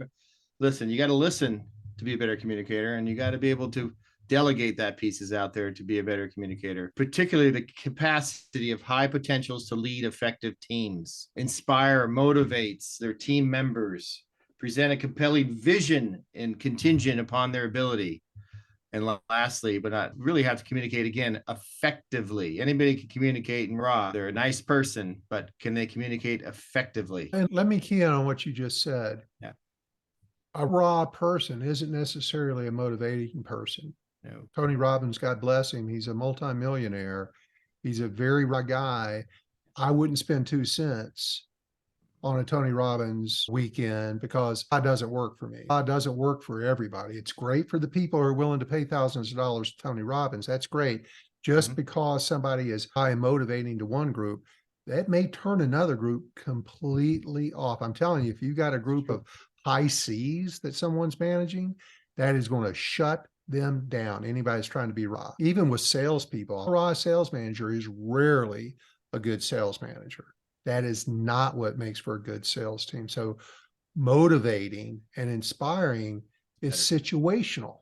listen, you got to listen to be a better communicator, and you got to be able to delegate that pieces out there to be a better communicator, particularly the capacity of high potentials to lead effective teams, inspire, motivates their team members, present a compelling vision and contingent upon their ability. And lastly, but not really have to communicate again effectively. Anybody can communicate in raw. They're a nice person, but can they communicate effectively?
And let me key in on what you just said.
Yeah.
A raw person isn't necessarily a motivating person.
No.
Tony Robbins, God bless him, he's a multimillionaire. He's a very raw guy. I wouldn't spend 2 cents on a Tony Robbins weekend because it doesn't work for me. It doesn't work for everybody. It's great for the people who are willing to pay thousands of dollars to Tony Robbins. That's great. Just because somebody is high and motivating to one group, that may turn another group completely off. I'm telling you, if you've got a group of high C's that someone's managing, that is going to shut them down. Anybody's trying to be raw. Even with salespeople, a raw sales manager is rarely a good sales manager. That is not what makes for a good sales team. So motivating and inspiring is situational.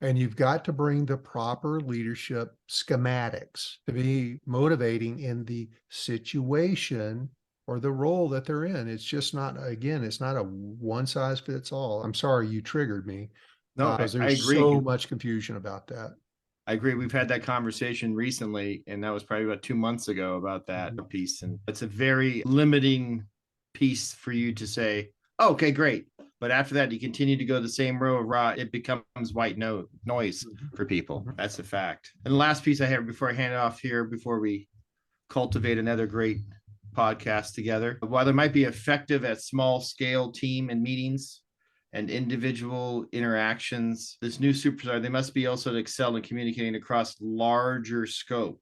And you've got to bring the proper leadership schematics to be motivating in the situation or the role that they're in. It's just not, again, it's not a one size fits all. I'm sorry you triggered me.
No,
because
I
there's
agree.
so much confusion about that.
I agree. We've had that conversation recently, and that was probably about 2 months ago about that piece. And it's a very limiting piece for you to say, oh, okay, great. But after that, you continue to go the same row of raw, it becomes white noise for people. That's a fact. And the last piece I have before I hand it off here, before we cultivate another great podcast together, while they might be effective at small scale team and meetings and individual interactions, this new superstar, they must be also to excel in communicating across larger scope.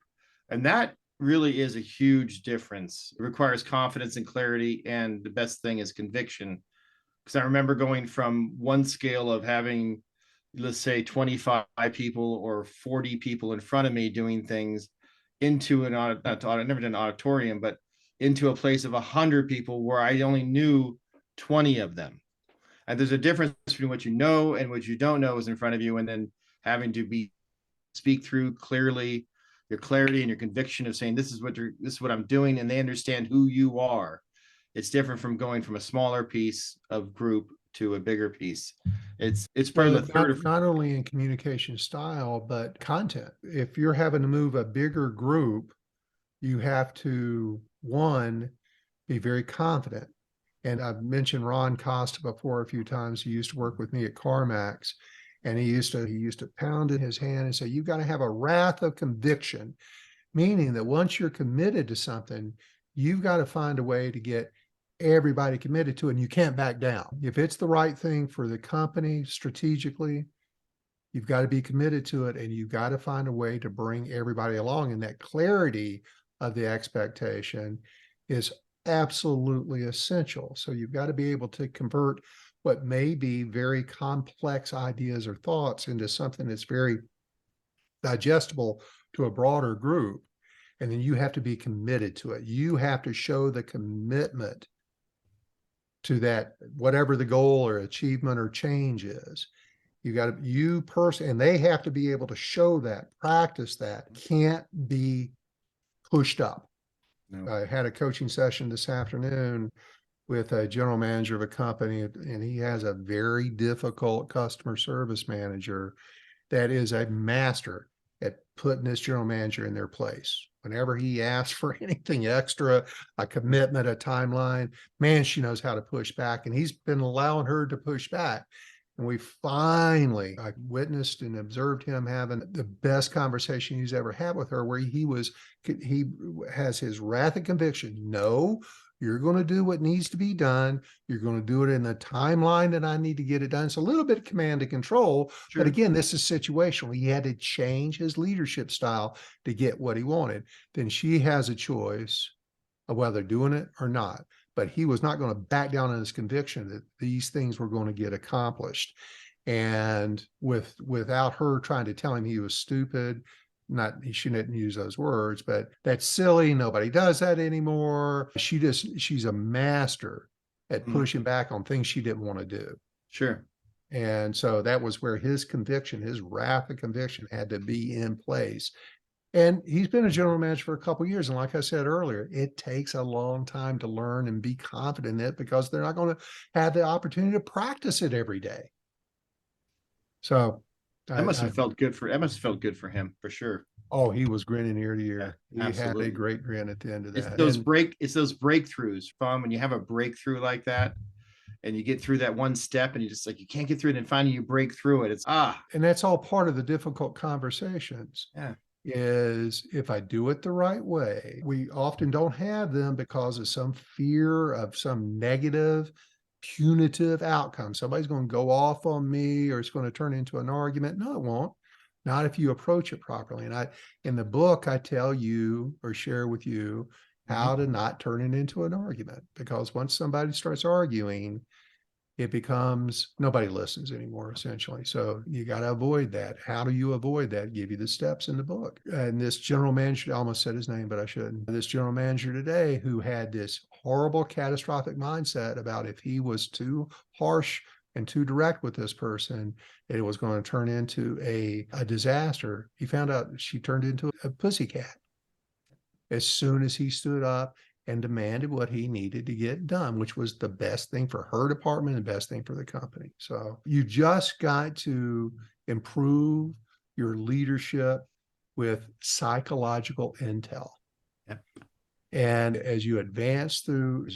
And that really is a huge difference. It requires confidence and clarity. And the best thing is conviction. Because I remember going from one scale of having, let's say, 25 people or 40 people in front of me doing things into an never done an auditorium, but into a place of 100 people where I only knew 20 of them. And there's a difference between what you know and what you don't know is in front of you, and then having to speak through clearly your clarity and your conviction of saying this is what I'm doing, and they understand who you are. It's different from going from a smaller piece of group to a bigger piece. It's probably
Well,
the third or
not only in communication style, but content. If you're having to move a bigger group, you have to, one, be very confident. And I've mentioned Ron Costa before a few times. He used to work with me at CarMax, and he used to pound in his hand and say, you've got to have a wrath of conviction, meaning that once you're committed to something, you've got to find a way to get everybody committed to it, and you can't back down. If it's the right thing for the company strategically, you've got to be committed to it, and you've got to find a way to bring everybody along. And that clarity of the expectation is absolutely essential. So you've got to be able to convert what may be very complex ideas or thoughts into something that's very digestible to a broader group. And then you have to be committed to it. You have to show the commitment to that, whatever the goal or achievement or change is. You got to, you person, and they have to be able to show that, practice that, can't be pushed up.
no.
I had a coaching session this afternoon with a general manager of a company, and he has a very difficult customer service manager that is a master at putting this general manager in their place. Whenever he asks for anything extra, a commitment, a timeline, man, she knows how to push back. And he's been allowing her to push back. And I witnessed and observed him having the best conversation he's ever had with her, where he has his wrath and conviction. No, you're going to do what needs to be done. You're going to do it in the timeline that I need to get it done. It's a little bit of command and control.
Sure.
But again, this is situational. He had to change his leadership style to get what he wanted. Then she has a choice of whether doing it or not. But he was not going to back down on his conviction that these things were going to get accomplished. And without her trying to tell him he was stupid, he shouldn't use those words, but that's silly. Nobody does that anymore. She's a master at pushing back on things she didn't want to do.
Sure.
And so that was where his conviction, his wrath of conviction had to be in place. And he's been a general manager for a couple of years. And like I said earlier, it takes a long time to learn and be confident in it because they're not going to have the opportunity to practice it every day. So
that must have felt good for him for sure.
Oh, he was grinning ear to ear.
Yeah,
he had a great grin at the end of that.
It's those breakthroughs, fun when you have a breakthrough like that and you get through that one step and you just like, you can't get through it, and finally you break through it.
And that's all part of the difficult conversations.
Yeah.
Is if I do it the right way. We often don't have them because of some fear of some negative, punitive outcome. Somebody's going to go off on me, or it's going to turn into an argument. No, it won't. Not if you approach it properly. And in the book, I tell you or share with you how to not turn it into an argument, because once somebody starts arguing, it becomes nobody listens anymore, essentially. So you got to avoid that. How do you avoid that? Give you the steps in the book. And this general manager, I almost said his name, but I shouldn't. This general manager today who had this horrible, catastrophic mindset about if he was too harsh and too direct with this person, it was going to turn into a disaster. He found out she turned into a pussycat as soon as he stood up and demanded what he needed to get done, which was the best thing for her department and the best thing for the company. So you just got to improve your leadership with psychological intel.
Yep.
And as you advance through,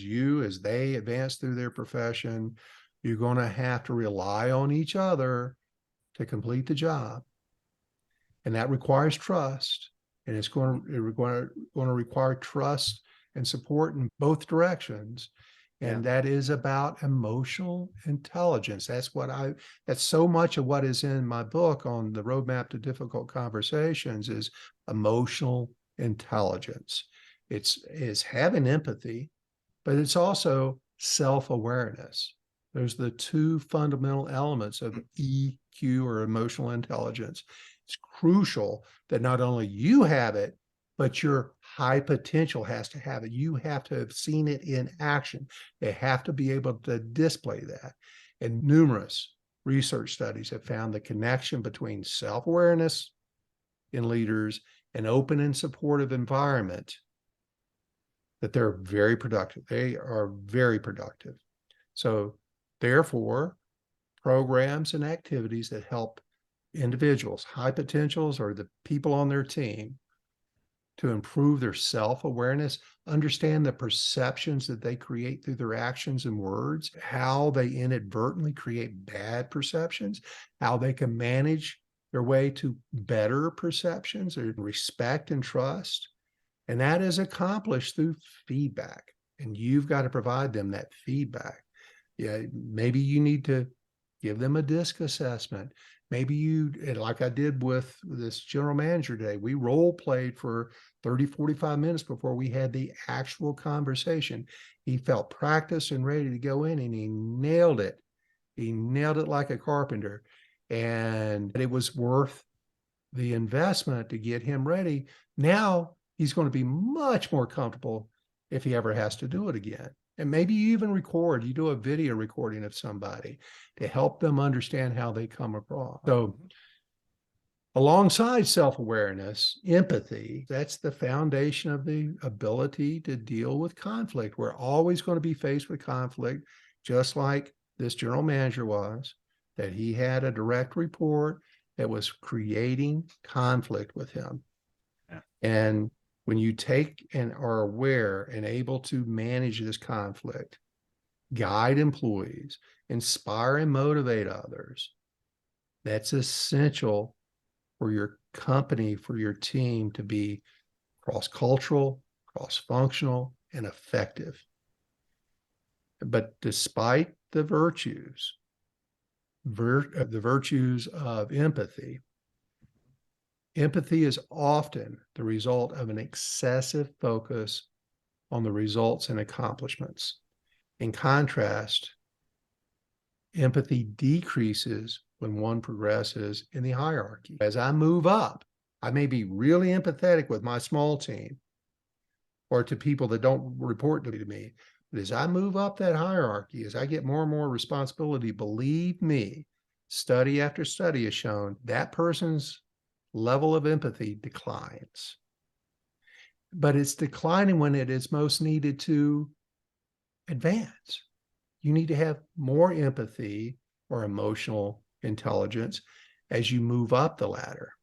as they advance through their profession, you're going to have to rely on each other to complete the job. And that requires trust. And it's going to require trust and support in both directions. And that is about emotional intelligence. That's so much of what is in my book on the roadmap to difficult conversations is emotional intelligence. It's having empathy, but it's also self-awareness. There's the two fundamental elements of EQ, or emotional intelligence. It's crucial that not only you have it, but your high potential has to have it. You have to have seen it in action. They have to be able to display that. And numerous research studies have found the connection between self-awareness in leaders and open and supportive environment, that they're very productive. They are very productive. So therefore, programs and activities that help individuals, high potentials, or the people on their team to improve their self-awareness, understand the perceptions that they create through their actions and words, how they inadvertently create bad perceptions, how they can manage their way to better perceptions or respect and trust. And that is accomplished through feedback. And you've got to provide them that feedback. Yeah, maybe you need to give them a DISC assessment. Maybe you, like I did with this general manager today, we role played for 30, 45 minutes before we had the actual conversation. He felt practiced and ready to go in, and he nailed it. He nailed it like a carpenter. And it was worth the investment to get him ready. Now he's going to be much more comfortable if he ever has to do it again. And maybe you even you do a video recording of somebody to help them understand how they come across. So alongside self-awareness, empathy, that's the foundation of the ability to deal with conflict. We're always going to be faced with conflict, just like this general manager was, that he had a direct report that was creating conflict with him.
Yeah.
And when you take and are aware and able to manage this conflict, guide employees, inspire and motivate others, that's essential for your company, for your team to be cross-cultural, cross-functional, and effective. But despite the virtues of empathy, empathy is often the result of an excessive focus on the results and accomplishments. In contrast, empathy decreases when one progresses in the hierarchy. As I move up, I may be really empathetic with my small team or to people that don't report to me. But as I move up that hierarchy, as I get more and more responsibility, believe me, study after study has shown that person's level of empathy declines. But it's declining when it is most needed to advance. You need to have more empathy or emotional intelligence as you move up the ladder.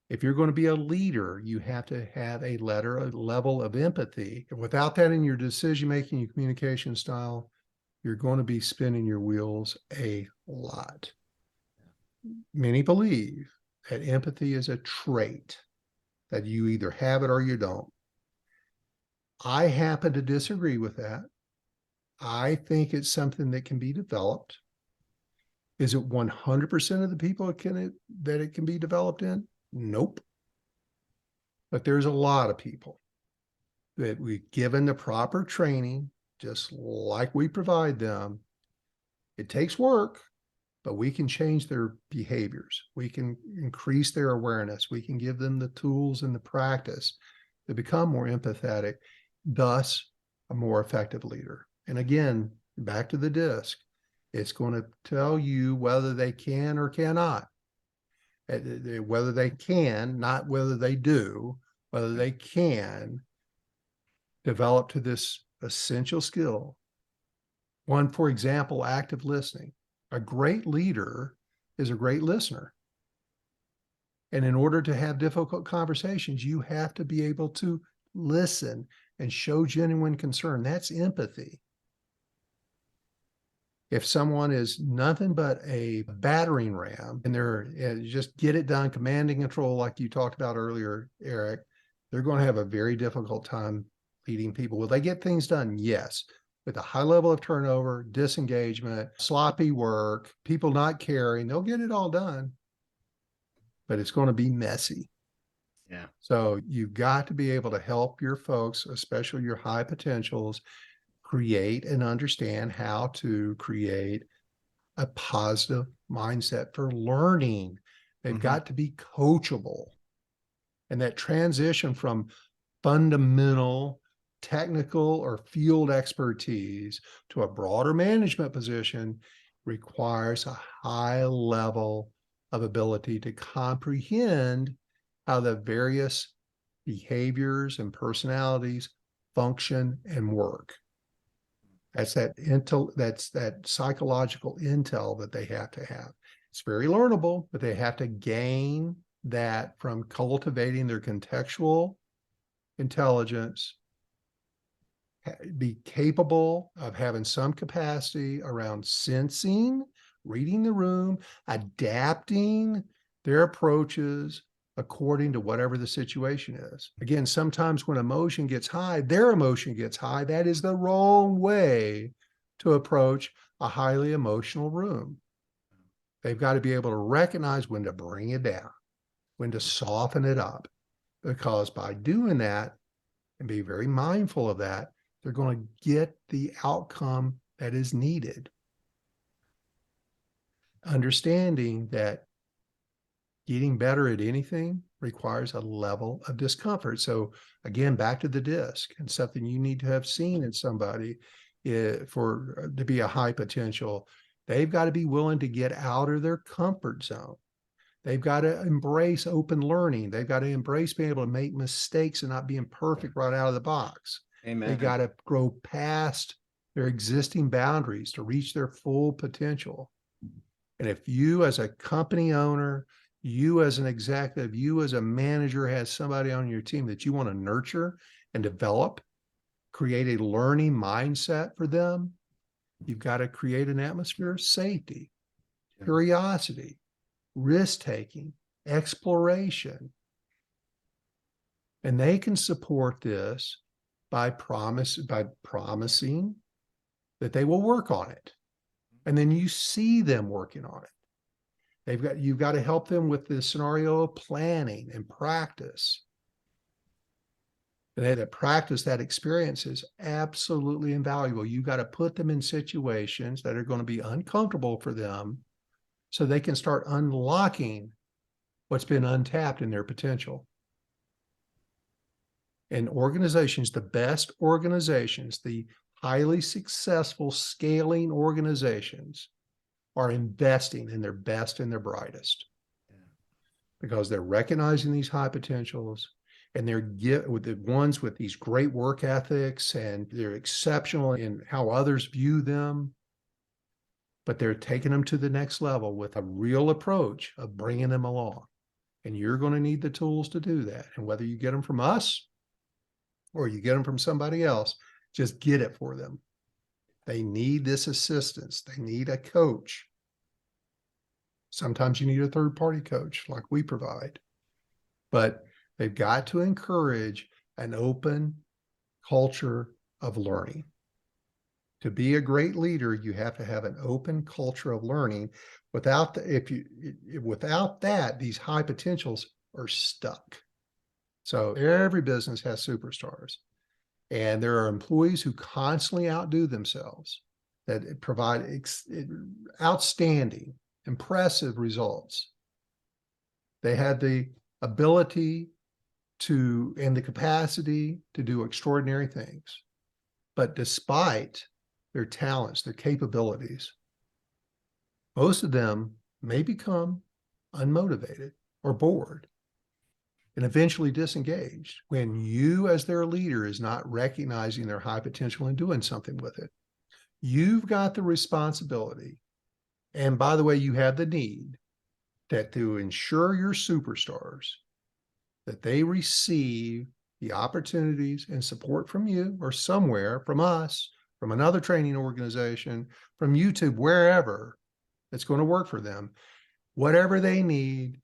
If you're going to be a leader, you have to have a level of empathy. Without that in your decision-making, your communication style, you're going to be spinning your wheels a lot. Many believe that empathy is a trait, that you either have it or you don't. I happen to disagree with that. I think it's something that can be developed. Is it 100% of the people that it can be developed in? Nope. But there's a lot of people that we've given the proper training, just like we provide them. It takes work, but we can change their behaviors. We can increase their awareness. We can give them the tools and the practice to become more empathetic, thus a more effective leader. And again, back to the DISC, it's going to tell you whether they can or cannot. Whether they can, not whether they do, whether they can develop to this essential skill. One, for example, active listening. A great leader is a great listener. And in order to have difficult conversations, you have to be able to listen, and show genuine concern. That's empathy. If someone is nothing but a battering ram and they're just get it done, command and control, like you talked about earlier, Eric, they're going to have a very difficult time leading people. Will they get things done? Yes. With a high level of turnover, disengagement, sloppy work, people not caring, they'll get it all done, but it's going to be messy.
Yeah.
So you've got to be able to help your folks, especially your high potentials, create and understand how to create a positive mindset for learning. They've got to be coachable. And that transition from fundamental technical or field expertise to a broader management position requires a high level of ability to comprehend how the various behaviors and personalities function and work. That's that psychological intel that they have to have. It's very learnable, but they have to gain that from cultivating their contextual intelligence, be capable of having some capacity around sensing, reading the room, adapting their approaches according to whatever the situation is. Again, sometimes when emotion gets high, their emotion gets high. That is the wrong way to approach a highly emotional room. They've got to be able to recognize when to bring it down, when to soften it up, because by doing that and be very mindful of that, they're going to get the outcome that is needed. Understanding that getting better at anything requires a level of discomfort. So again, back to the disc, and something you need to have seen in somebody to be a high potential. They've got to be willing to get out of their comfort zone. They've got to embrace open learning. They've got to embrace being able to make mistakes and not being perfect right out of the box.
Amen.
They got to grow past their existing boundaries to reach their full potential. And if you as a company owner, you as an executive, you as a manager has somebody on your team that you want to nurture and develop, create a learning mindset for them, you've got to create an atmosphere of safety, curiosity, risk-taking, exploration. And they can support this by promising that they will work on it. And then you see them working on it. You've got to help them with the scenario of planning and practice. And that practice, that experience is absolutely invaluable. You've got to put them in situations that are going to be uncomfortable for them so they can start unlocking what's been untapped in their potential. And organizations, the best organizations, the highly successful scaling organizations, are investing in their best and their brightest, because they're recognizing these high potentials, and they're with the ones with these great work ethics, and they're exceptional in how others view them, but they're taking them to the next level with a real approach of bringing them along. And you're going to need the tools to do that. And whether you get them from us or you get them from somebody else, just get it for them. They need this assistance. They need a coach. Sometimes you need a third-party coach like we provide, but they've got to encourage an open culture of learning. To be a great leader, you have to have an open culture of learning. Without that, these high potentials are stuck. So every business has superstars. And there are employees who constantly outdo themselves, that provide outstanding, impressive results. They had the ability and the capacity to do extraordinary things. But despite their talents, their capabilities, most of them may become unmotivated or bored and eventually disengaged when you, as their leader, is not recognizing their high potential and doing something with it. You've got the responsibility, and by the way, you have the need, that to ensure your superstars, that they receive the opportunities and support from you or somewhere from us, from another training organization, from YouTube, wherever it's going to work for them, whatever they need,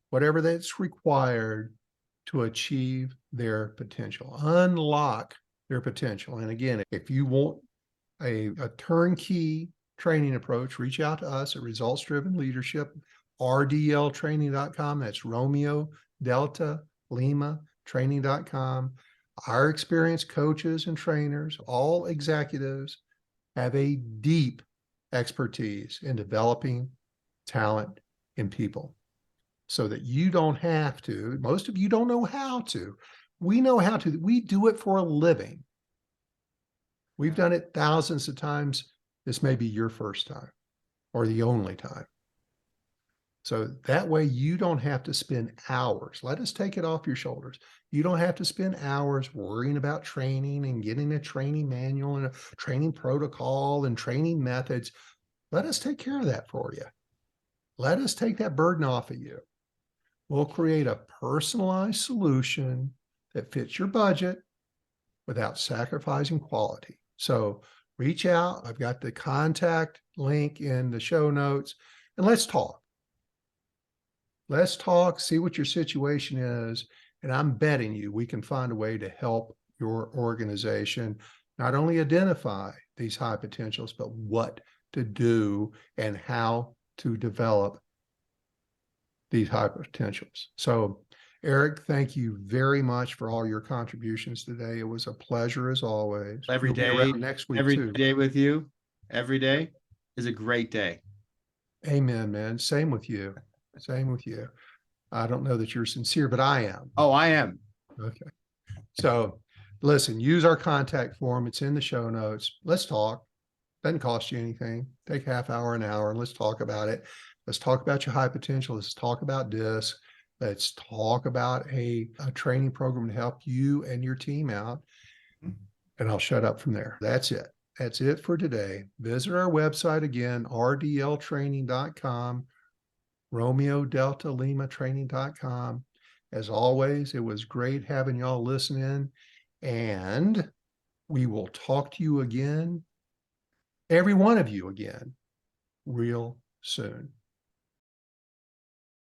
whatever that's required to achieve their potential, unlock their potential. And again, if you want a turnkey training approach, reach out to us at Results Driven Leadership, rdltraining.com. That's Romeo Delta Lima training.com. Our experienced coaches and trainers, all executives, have a deep expertise in developing talent in people so that you don't have to. Most of you don't know how to. We know how to. We do it for a living. We've done it thousands of times. This may be your first time or the only time. So that way you don't have to spend hours. Let us take it off your shoulders. You don't have to spend hours worrying about training and getting a training manual and a training protocol and training methods. Let us take care of that for you. Let us take that burden off of you. We'll create a personalized solution that fits your budget without sacrificing quality. So reach out. I've got the contact link in the show notes, and let's talk. Let's talk, see what your situation is, and I'm betting you we can find a way to help your organization not only identify these high potentials, but what to do and how to develop these high potentials. So, Eric, thank you very much for all your contributions today. It was a pleasure as always.
Every
You'll be
day,
around next week
every
too.
day with you, every day is a great day.
Amen, man. Same with you. Same with you. I don't know that you're sincere, but I am.
Oh, I am.
Okay. So listen, use our contact form. It's in the show notes. Let's talk. Doesn't cost you anything. Take half hour, an hour, and let's talk about it. Let's talk about your high potential. Let's talk about DISC. Let's talk about a training program to help you and your team out. And I'll shut up from there. That's it. That's it for today. Visit our website again, rdltraining.com, Romeo Delta Lima training.com. As always, it was great having y'all listen in, and we will talk to you again, every one of you again, real soon.